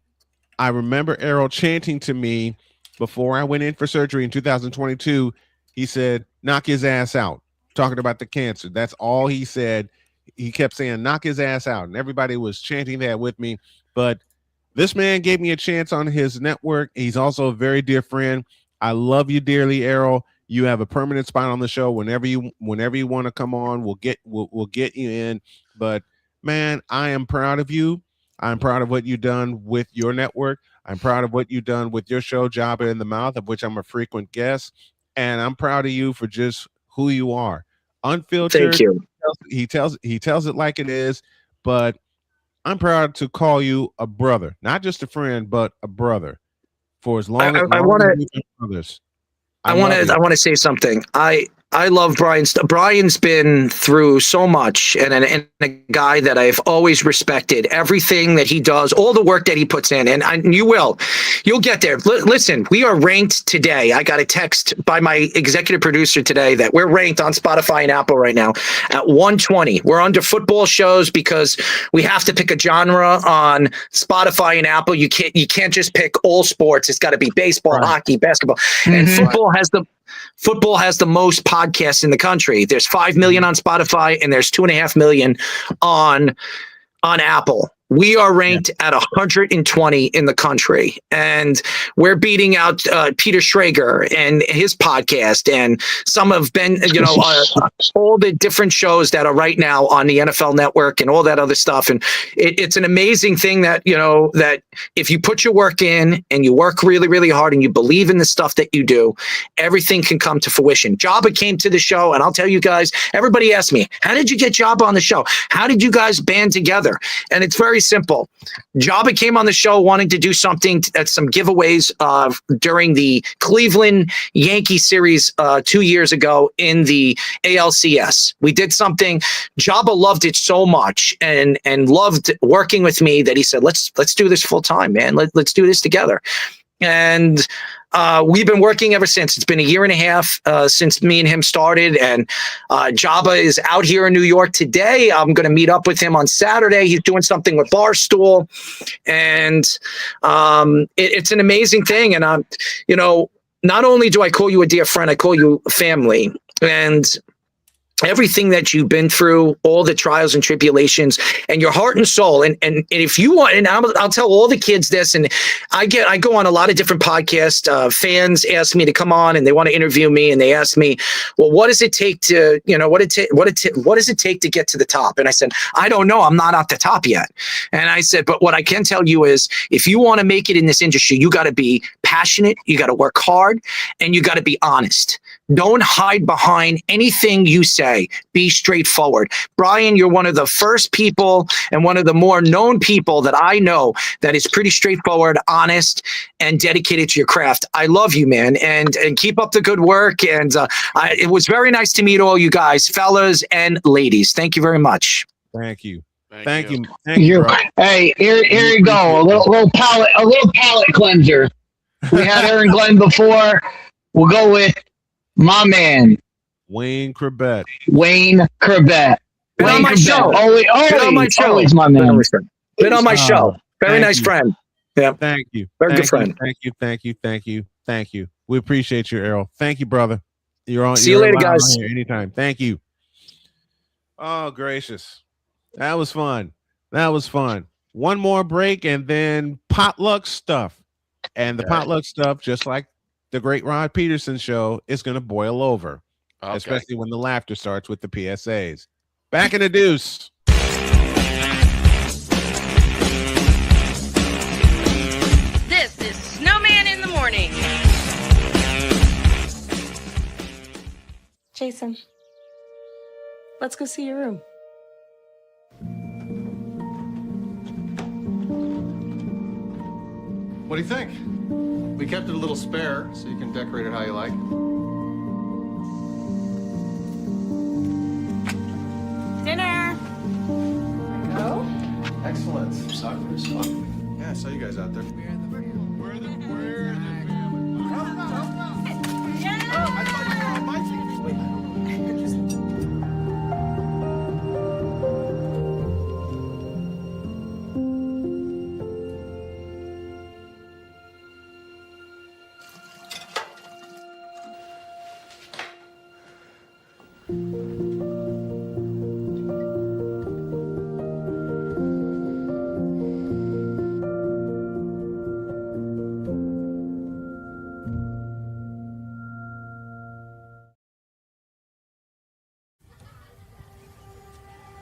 I remember Errol chanting to me before I went in for surgery in 2022. He said, knock his ass out, talking about the cancer. That's all he said. He kept saying, knock his ass out. And everybody was chanting that with me. But this man gave me a chance on his network. He's also a very dear friend. I love you dearly, Errol. You have a permanent spot on the show. Whenever you want to come on, we'll get you in. But man, I am proud of you. I'm proud of what you've done with your network. I'm proud of what you've done with your show, Jabba in the Mouth, of which I'm a frequent guest. And I'm proud of you for just who you are. Unfiltered. Thank you. He tells it like it is, but I'm proud to call you a brother, not just a friend, but a brother. For as long as we've been brothers. I want to say something. I love Brian. Brian's been through so much, and a guy that I've always respected. Everything that he does, all the work that he puts in, and you'll get there. Listen, we are ranked today. I got a text by my executive producer today that we're ranked on Spotify and Apple right now at 120. We're under football shows because we have to pick a genre on Spotify and Apple. You can't just pick all sports. It's got to be baseball, hockey, basketball, and Football has the most podcasts in the country. There's 5 million on Spotify and there's 2.5 million on Apple. We are ranked at 120 in the country, and we're beating out Peter Schrager and his podcast, and some of all the different shows that are right now on the NFL Network and all that other stuff. And it's an amazing thing that that if you put your work in and you work really, really hard and you believe in the stuff that you do, everything can come to fruition. Jabba came to the show, and I'll tell you guys, everybody asked me, how did you get Jabba on the show? How did you guys band together? And it's very simple. Jabba came on the show wanting to do something at some giveaways during the Cleveland Yankee series 2 years ago in the ALCS. We did something. Jabba loved it so much and loved working with me that he said, let's do this full time, man. Let's do this together. And we've been working ever since. It's been 1.5 years since me and him started, and Jabba is out here in New York today. I'm going to meet up with him on Saturday. He's doing something with Barstool, and it's an amazing thing. And not only do I call you a dear friend, I call you family, and everything that you've been through, all the trials and tribulations, and your heart and soul. And if you want, and I'll tell all the kids this, and I go on a lot of different podcasts. Fans ask me to come on and they want to interview me, and they ask me, well, what does it take to, what does it take to get to the top? And I said, I don't know. I'm not at the top yet. And I said, but what I can tell you is, if you want to make it in this industry, you got to be passionate, you got to work hard, and you got to be honest. Don't hide behind anything you say. Be straightforward. Brian, you're one of the first people and one of the more known people that I know that is pretty straightforward, honest, and dedicated to your craft. I love you, man, and keep up the good work. And it was very nice to meet all you guys, fellas and ladies. Thank you very much. Thank you. Thank you. Bro. Hey, here you go. A little palate cleanser. We had Aaron Glenn before. We'll go with my man, Wayne Corbett. Been on my show. Always my man. Been on my show. Very nice friend. Yeah. Thank you. Very good friend. Thank you. We appreciate you, Errol. Thank you, brother. You're on. See you later, guys. Anytime. Thank you. Oh, gracious. That was fun. One more break and then potluck stuff. And the potluck stuff, just like the great Rod Peterson show, is going to boil over, especially when the laughter starts with the PSAs. Back in the deuce. This is Snowman in the Morning. Jason, let's go see your room. What do you think? We kept it a little spare, so you can decorate it how you like. soccer is fun. Yeah, I saw you guys out there.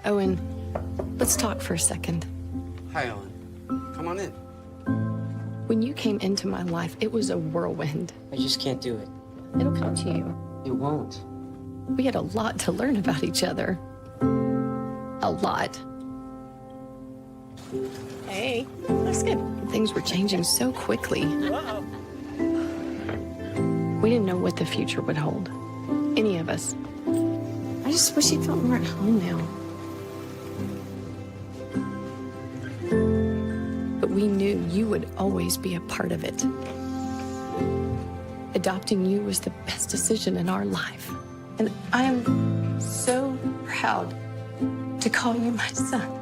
Owen, let's talk for a second. Hi, Ellen. Come on in. When you came into my life, it was a whirlwind. I just can't do it. It'll come to you. It won't. We had a lot to learn about each other. A lot. Hey, looks good. Things were changing so quickly. We didn't know what the future would hold. Any of us. I just wish you felt more at home now. But we knew you would always be a part of it. Adopting you was the best decision in our life. And I am so proud to call you my son.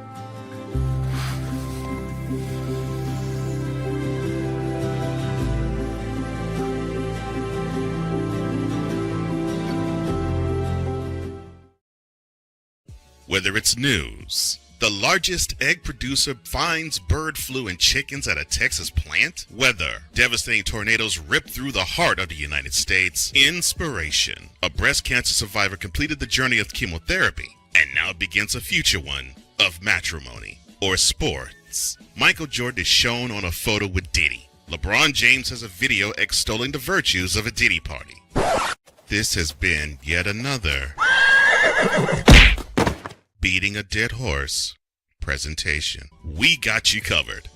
Whether it's news, the largest egg producer finds bird flu in chickens at a Texas plant, weather, devastating tornadoes rip through the heart of the United States, inspiration, a breast cancer survivor completed the journey of chemotherapy, and now begins a future one of matrimony, or sports. Michael Jordan is shown on a photo with Diddy. LeBron James has a video extolling the virtues of a Diddy party. This has been yet another beating a dead horse presentation. We got you covered.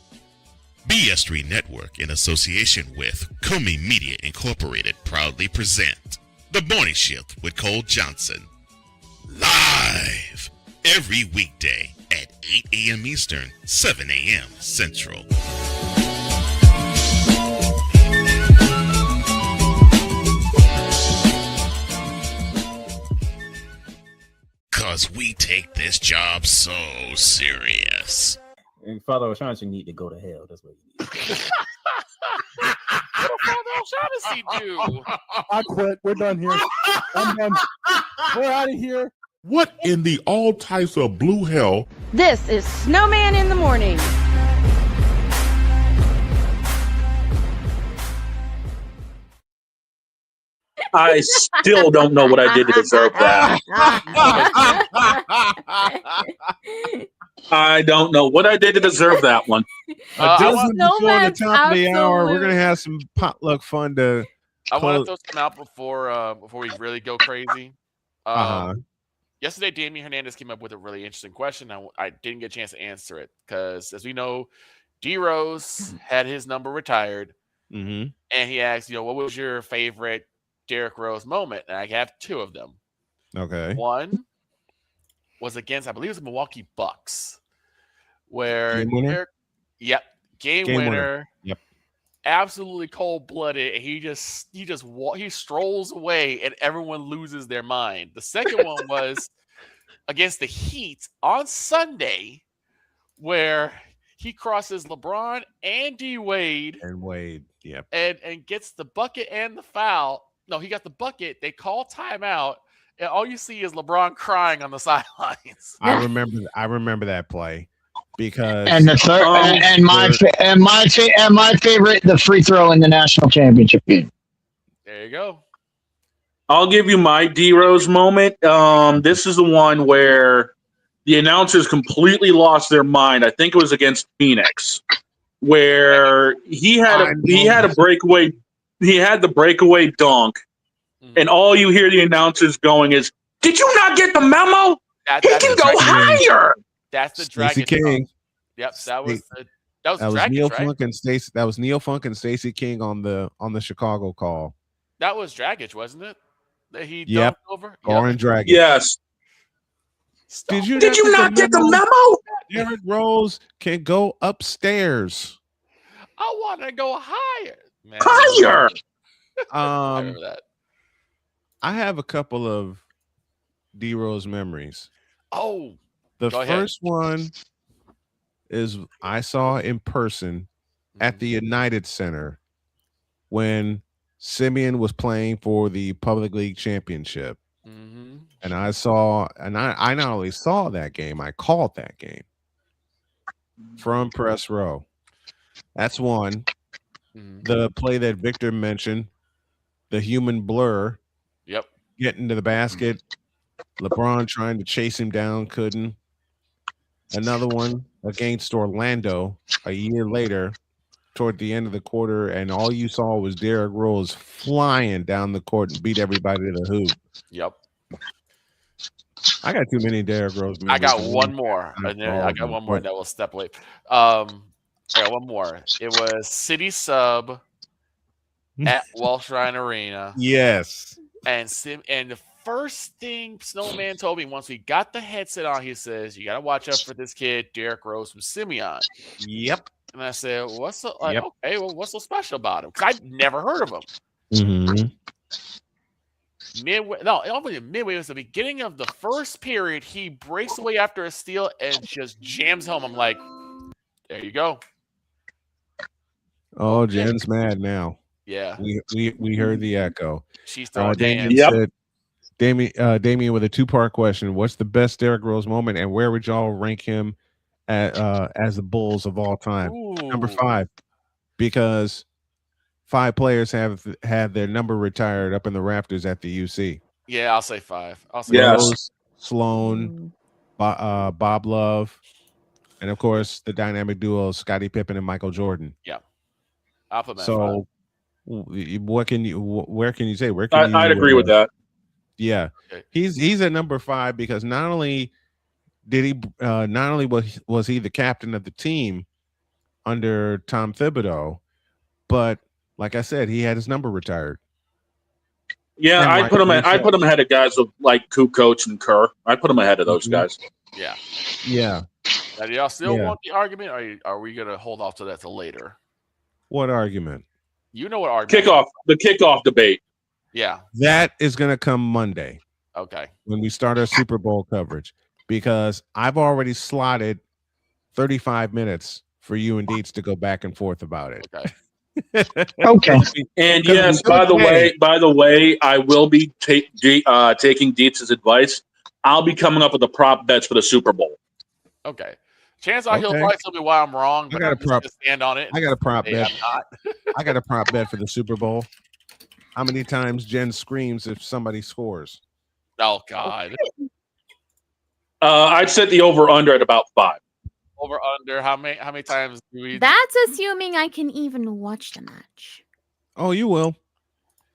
BS3 Network, in association with Comey Media Incorporated, proudly present The Morning Shift with Cole Johnson. Live every weekday at 8 a.m. Eastern, 7 a.m. Central. Because we take this job so serious. And Father O'Shaughnessy need to go to hell. That's what he needs. What did Father O'Shaughnessy do? I quit. We're done here. I'm done. We're out of here. What in the all types of blue hell? This is Snowman in the Morning. I still don't know what I did to deserve that. I don't know what I did to deserve that one. A dozen before the Snowman's top of the hour. We're absolute- gonna have some potluck fun to. I want close- to throw some out before we really go crazy. Yesterday, Damian Hernandez came up with a really interesting question. I didn't get a chance to answer it because, as we know, D Rose had his number retired, Mhm. and he asked, what was your favorite Derrick Rose moment? And I have two of them. Okay. One was against, I believe it was the Milwaukee Bucks, where Game winner? Derrick, yep, game Game winner. winner. Yep. Absolutely cold-blooded, and he strolls away, and everyone loses their mind. The second one was against the Heat on Sunday, where he crosses LeBron and D Wade, Yep. and gets the bucket and the foul. No, he got the bucket. They call timeout, and all you see is LeBron crying on the sidelines. I remember that play because And the third, and my favorite, the free throw in the national championship game. There you go. I'll give you my D Rose moment. This is the one where the announcers completely lost their mind. I think it was against Phoenix, where he had a breakaway. He had the breakaway dunk, and all you hear the announcers going is, "Did you not get the memo? He can go higher." That's the Stacey Dragon. King. Yep, that was That was Dragon, Neil right? Funk and Stacey. That was Neil Funk and Stacey King on the Chicago call. That was Dragic, wasn't it? That he Yep. dunked over. Goran Dragic. Yes. Did you not get the memo? Derrick Rose can go upstairs. I want to go higher. Man, Higher. I remember that. I have a couple of D Rose memories. Oh, the go first one is I saw in person at the United Center when Simeon was playing for the Public League Championship. And I not only saw that game, I called that game from press row. That's one. The play that Victor mentioned, the human blur. Yep. Getting to the basket. LeBron trying to chase him down, couldn't. Another one against Orlando a year later, toward the end of the quarter, and all you saw was Derrick Rose flying down the court and beat everybody to the hoop. Yep. I got too many Derrick Rose. I got one more. And then I got one more that will step away. I got one more. It was City Sub at Welsh Ryan Arena. Yes. And the first thing Snowman told me once we got the headset on, he says, "You got to watch out for this kid, Derrick Rose from Simeon." Yep. And I said, "What's so okay? Well, what's so special about him?" Because I'd never heard of him. Midway it was the beginning of the first period. He breaks away after a steal and just jams home. I'm like, there you go. Oh, Jen's mad now. Yeah. We heard the echo. She's throwing Damien hands. said, Damien with a two-part question. What's the best Derrick Rose moment, and where would y'all rank him as the Bulls of all time? Number 5, because 5 players have had their number retired up in the rafters at the UC. Yeah, I'll say 5. I'll say Rose, Sloan, Bob Love, and of course the dynamic duo Scottie Pippen and Michael Jordan. Yeah, I'll put that. So, where can you say? Where can I'd agree with that. Yeah, okay. He's at number 5 because not only was he the captain of the team under Tom Thibodeau, but like I said, he had his number retired. Yeah, I put him ahead of guys like Kukoc and Kerr. I put him ahead of those guys. Yeah. Yeah. Now, do y'all still want the argument, or are we gonna hold off to that till later? What argument? You know what argument? The kickoff debate. Yeah. That is going to come Monday. Okay. When we start our Super Bowl coverage, because I've already slotted 35 minutes for you and Dietz to go back and forth about it. Okay. Okay. And yes, by the way, I will be taking Dietz's advice. I'll be coming up with the prop bets for the Super Bowl. Okay. Chances are he'll probably tell me why I'm wrong, but I'm just gonna stand on it. I got a prop bet. I'm not. I got a prop bet for the Super Bowl. How many times Jen screams if somebody scores? Oh God. I'd set the over under at about 5. Over under. How many times do we? That's assuming I can even watch the match. Oh, you will.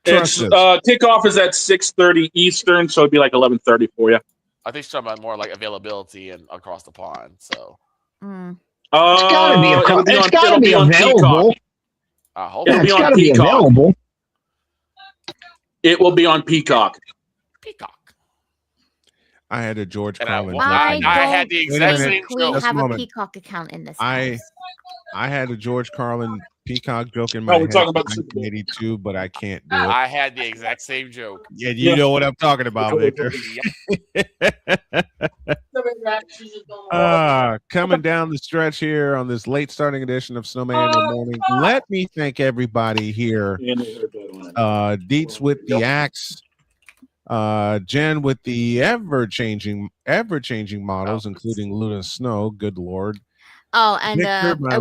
It's kickoff is at 6:30 Eastern, so it'd be like 11:30 for you. I think she's talking about more like availability and across the pond. So It's gotta be available. I hope Yeah, it's gotta be available. It will be on Peacock. I had a George Carlin. I had the exact same We joke. have a Peacock account in this. I had a George Carlin Peacock joke in my head talking about 1982, but I can't do it. I had the exact same joke. Yeah, you know what I'm talking about, Victor. Coming down the stretch here on this late starting edition of Snowman in the Morning. Let me thank everybody here. Dietz with the axe. Jen with the ever-changing models, including Luna Snow. Good Lord. Oh, and Victor, my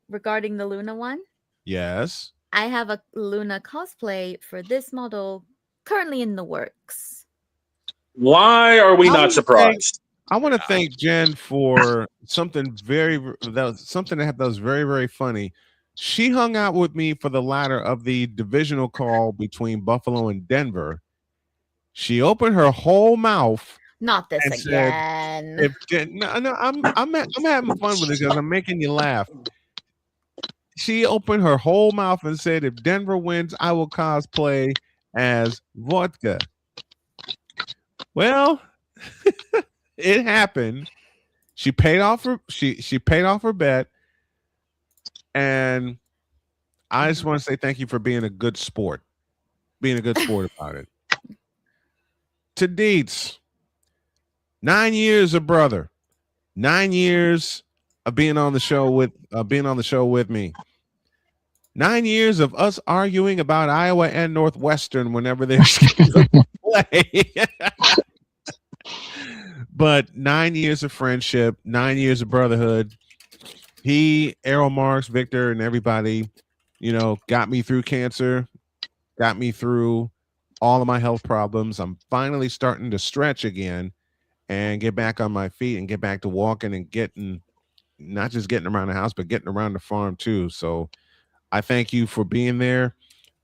regarding the Luna one, yes, I have a Luna cosplay for this model currently in the works. Why are we not surprised? I want to thank Jen for something that was very, very funny. She hung out with me for the latter of the divisional call between Buffalo and Denver. She opened her whole mouth. Not this again. I'm having fun with it because I'm making you laugh. She opened her whole mouth and said, "If Denver wins, I will cosplay as Vodka." Well, It happened. She paid off her she paid off her bet, and I just want to say thank you for being a good sport. Being a good sport about it. To Deets, 9 years of brother, 9 years of being on the show with me. 9 years of us arguing about Iowa and Northwestern whenever they're scheduled to play. But 9 years of friendship, 9 years of brotherhood. He, Errol Marks, Victor, and everybody, got me through cancer, got me through all of my health problems. I'm finally starting to stretch again and get back on my feet and get back to walking and not just getting around the house, but getting around the farm too. So I thank you for being there.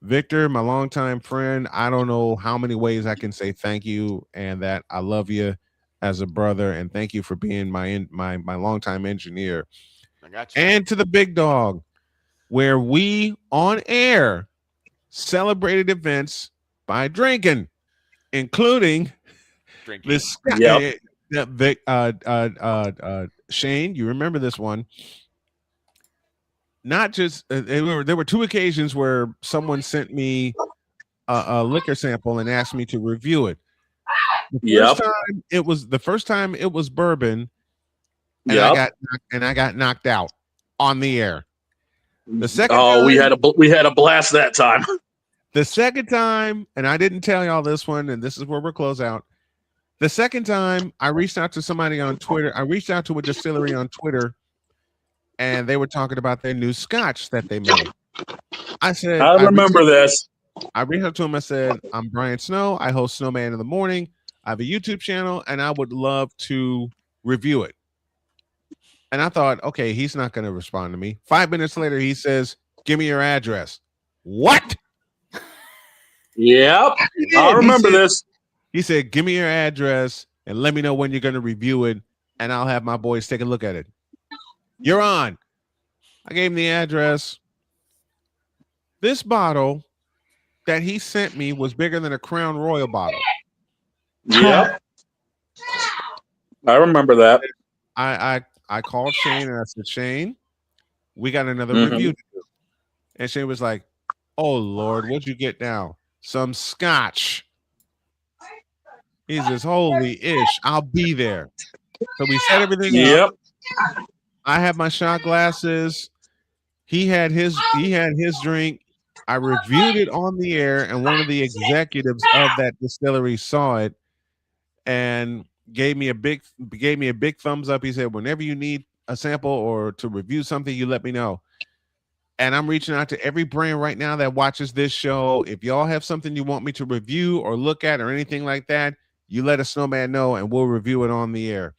Victor, my longtime friend, I don't know how many ways I can say thank you and that I love you as a brother, and thank you for being my longtime engineer. I got you. And to the big dog, where we on air celebrated events by drinking, including this. Yep. Shane, you remember this one? Not just there were two occasions where someone sent me a liquor sample and asked me to review it. The first time it was bourbon, and I got knocked out on the air. The second time, we had a blast that time. The second time, and I didn't tell y'all this one, and this is where we'll close out. The second time, I reached out to somebody on Twitter. I reached out to a distillery on Twitter, and they were talking about their new scotch that they made. I said, I remember this. I reached out to him. I said, I'm Brian Snow. I host Snowman in the Morning. I have a YouTube channel, and I would love to review it. And I thought, okay, he's not going to respond to me. 5 minutes later, he says, give me your address. What? Yep. I remember this. He said, give me your address and let me know when you're going to review it, and I'll have my boys take a look at it. You're on. I gave him the address. This bottle that he sent me was bigger than a Crown Royal bottle. Yep. I remember that. I called Shane and I said, Shane, we got another review to do. And Shane was like, oh, Lord, what'd you get now? Some scotch. He says, holy ish, I'll be there. So we set everything up. I have my shot glasses. He had his drink. I reviewed it on the air, and one of the executives of that distillery saw it and gave me a big thumbs up. He said, whenever you need a sample or to review something, you let me know. And I'm reaching out to every brand right now that watches this show. If y'all have something you want me to review or look at or anything like that, you let a Snowman know and we'll review it on the air.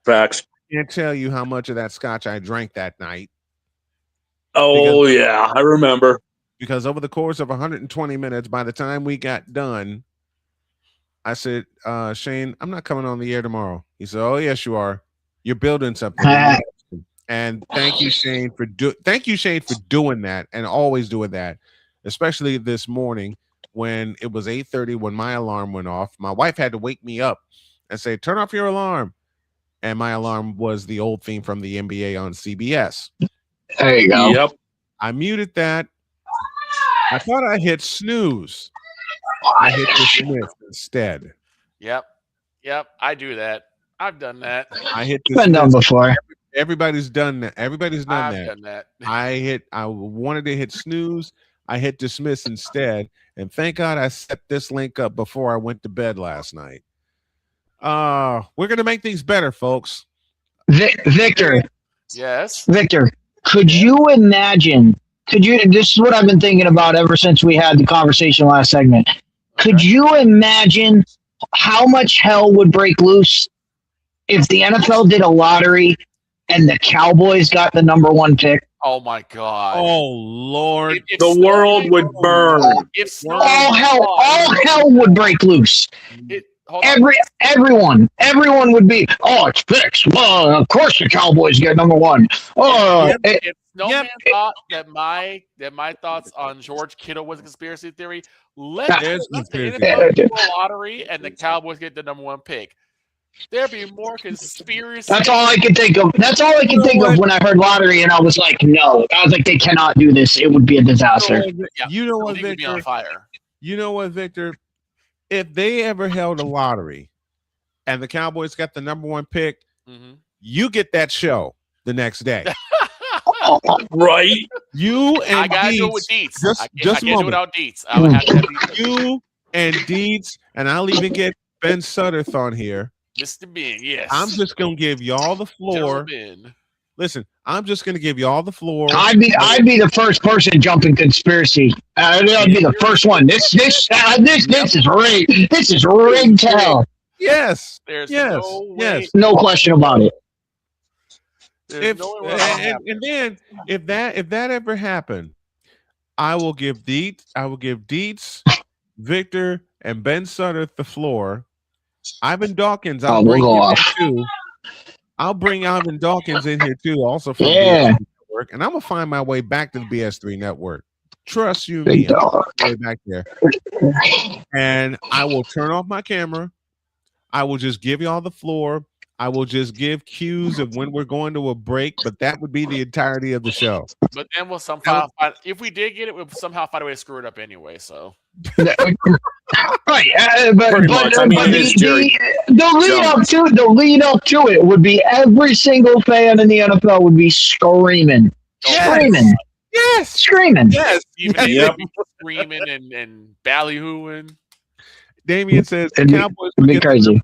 Facts. I can't tell you how much of that scotch I drank that night. Oh, yeah, I remember. Because over the course of 120 minutes, by the time we got done, I said, Shane, I'm not coming on the air tomorrow. He said, oh, yes, you are. You're building something. And thank you, Shane, for doing that and always doing that, especially this morning when it was 8:30 when my alarm went off. My wife had to wake me up and say, turn off your alarm. And my alarm was the old theme from the NBA on CBS. There you go. Yep. I muted that. I thought I hit snooze. I hit dismiss instead. Yep. I do that. I've done that. I hit dismiss. Been done before. Everybody's done that. Everybody's done I've done that. I wanted to hit snooze. I hit dismiss instead. And thank God I set this link up before I went to bed last night. We're going to make things better, folks. Victor. Yes. Victor, could you imagine? This is what I've been thinking about ever since we had the conversation last segment. Could you imagine how much hell would break loose if the NFL did a lottery and the Cowboys got the #1 pick? Oh my God! Oh Lord! The world would burn. All hell would break loose. Everyone would be. Oh, it's fixed. Well, of course the Cowboys get #1. Oh, if Snowman thought that my thoughts on George Kittle was a conspiracy theory, let the NFL do a lottery and the Cowboys get the #1 pick. There'd be more conspiracy. That's all I could think of. That's all I could think of when I heard lottery, and I was like, no. I was like, they cannot do this. It would be a disaster. You know what, Be on Victor? fire. You know what, Victor? If they ever held a lottery and the Cowboys got the number 1 pick, you get that show the next day. Right? You and I gotta Deets, do it with Deets. Just I a can't do it moment. without Deets. I would have to have Deets. You and Deets, and I'll even get Ben Sutterth on here. Mr. Ben, yes. I'm just gonna give y'all the floor. Gentlemen. Listen, I'm just gonna give y'all the floor. I'd be the first person jumping conspiracy. I'd be the first one. This is rigged. This is rigged to hell. Yes. There's yes. No question about it. And then if that ever happened, I will give Deets, Victor, and Ben Sutter the floor. Ivan Dawkins, I'll bring him in too. I'll bring Ivan Dawkins in here too, also from the BS3 Network, and I'm gonna find my way back to the BS3 Network. Trust you me, I'm on my way back there. And I will turn off my camera. I will just give y'all the floor. I will just give cues of when we're going to a break, but that would be the entirety of the show. But then we'll somehow find, if we did get it, we'll somehow find a way to screw it up anyway. So Right, but the lead up to it would be every single fan in the NFL would be screaming. Screaming. Even screaming and ballyhooing. Damien says the Cowboys would get crazy.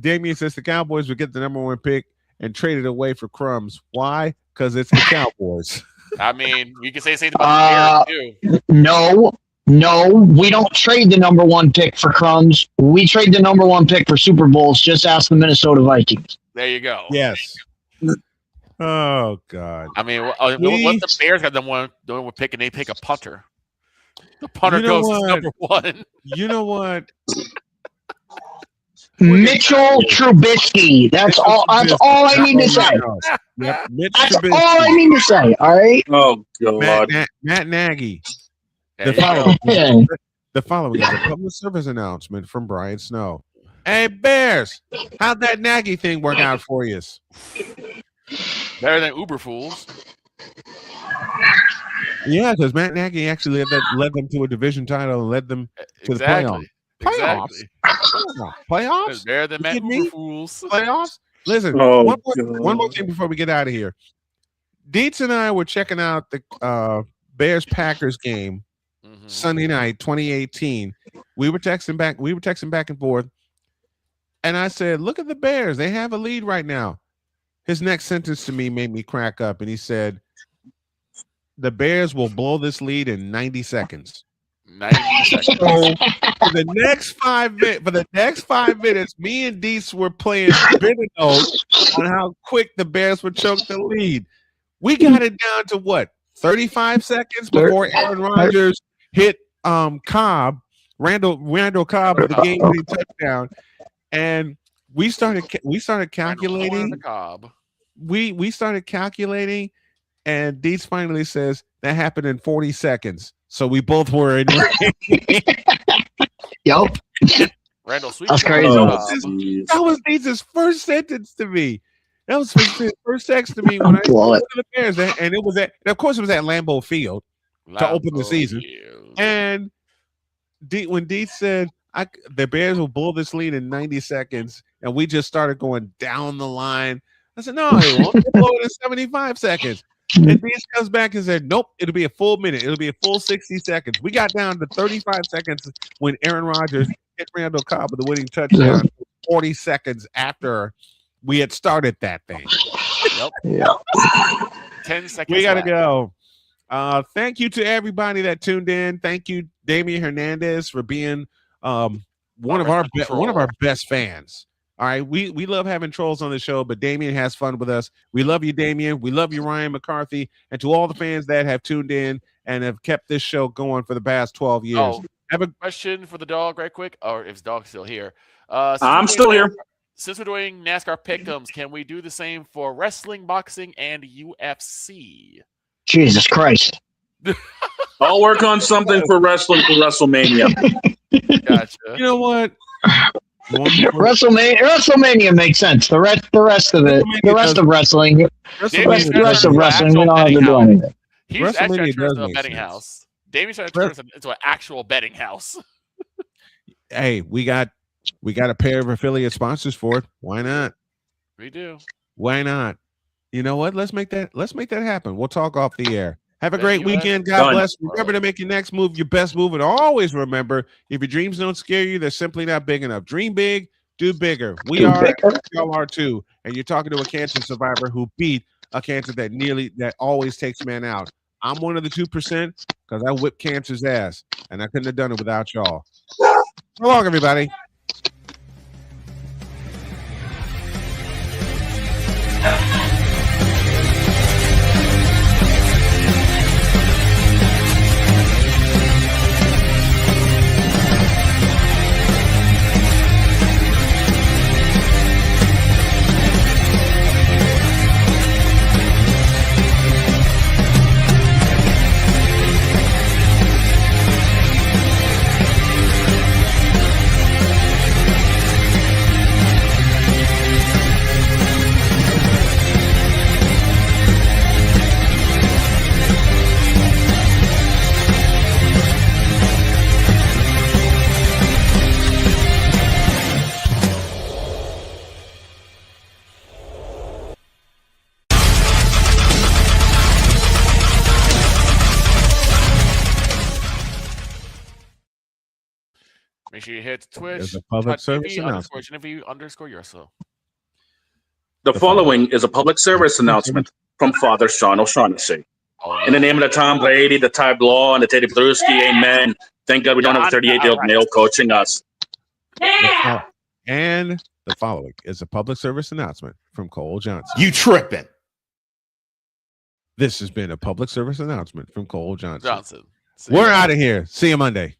Damien says the Cowboys would get the number 1 pick and trade it away for crumbs. Why? Because it's the Cowboys. I mean, you can say the same about the Bears too. No, we don't trade the number 1 pick for crumbs. We trade the number 1 pick for Super Bowls. Just ask the Minnesota Vikings. There you go. Yes. Oh God. I mean, what the Bears got them one pick and they pick a punter. The punter goes to number 1. You know what? Mitchell Trubisky. That's all I need to say. Yep. That's all I need to say. All right. Oh God. Matt Nagy. There The following is a public service announcement from Brian Snow. Hey Bears, how'd that Nagy thing work out for you? Better than Uber Fools. Yeah, because Matt Nagy actually led them to a division title and led them to the playoffs. Exactly. Playoffs? Better than Matt Uber Fools. Playoffs? Listen, one more thing before we get out of here. Deets and I were checking out the Bears-Packers game Sunday night, 2018. We were texting back and forth. And I said, look at the Bears. They have a lead right now. His next sentence to me made me crack up. And he said, the Bears will blow this lead in 90 seconds. 90 seconds. So for the next 5 minutes, me and Deets were playing bitter notes on how quick the Bears would choke the lead. We got it down to what? 35 seconds before Aaron Rodgers hit Randall Cobb with the game-winning touchdown, and we started calculating. We started calculating, and Deets finally says that happened in 40 seconds. So we both were in. Yep. Randall, sweet. That's crazy. That was Deets' first sentence to me. That was his first text to me when I was to the Bears, and it was of course, it was at Lambeau Field to open the season. And when Deets said the Bears will blow this lead in 90 seconds, and we just started going down the line, I said, "No, it won't. They'll blow it in 75 seconds." And Deets comes back and said, "Nope, it'll be a full minute. It'll be a full 60 seconds." We got down to 35 seconds when Aaron Rodgers hit Randall Cobb with the winning touchdown. 40 seconds after we had started that thing. Yep. Yeah. 10 seconds. We got to go. Thank you to everybody that tuned in. Thank you, Damian Hernandez, for being one of our best fans. All right, we love having trolls on the show, but Damian has fun with us. We love you, Damian. We love you, Ryan McCarthy, and to all the fans that have tuned in and have kept this show going for the past 12 years. Oh, have a question for the dog, right quick, or if the dog's still here. I'm still here. Since we're doing NASCAR pick'ems, can we do the same for wrestling, boxing, and UFC? Jesus Christ! I'll work on something for wrestling for WrestleMania. Gotcha. You know what? WrestleMania makes sense. The rest of it, the rest of wrestling, we don't have to do anything. He's actually WrestleMania turned does into a make betting sense. house. Davey's trying to turn this into an actual betting house. Hey, we got a pair of affiliate sponsors for it. Why not? We do. Why not? You know what? Let's make that happen. We'll talk off the air. Have a Bet great US. weekend. God Done. bless. Remember to make your next move your best move. And always remember, if your dreams don't scare you, they're simply not big enough. Dream big, do bigger. We are, y'all are too. And you're talking to a cancer survivor who beat a cancer that always takes man out. I'm one of the 2% because I whipped cancer's ass. And I couldn't have done it without y'all. So long, everybody. Make sure you hit Twitch. There's a public service TV announcement. _Genevieve_Urso. The following is a public service announcement from Father Sean O'Shaughnessy. In the name of the Tom Brady, the Ty Blow, and the Teddy Bluski, amen. Thank God we don't have 38-year-old male coaching us. And the following is a public service announcement from Cole Johnson. You tripping. This has been a public service announcement from Cole Johnson. Johnson. We're out of here. See you Monday.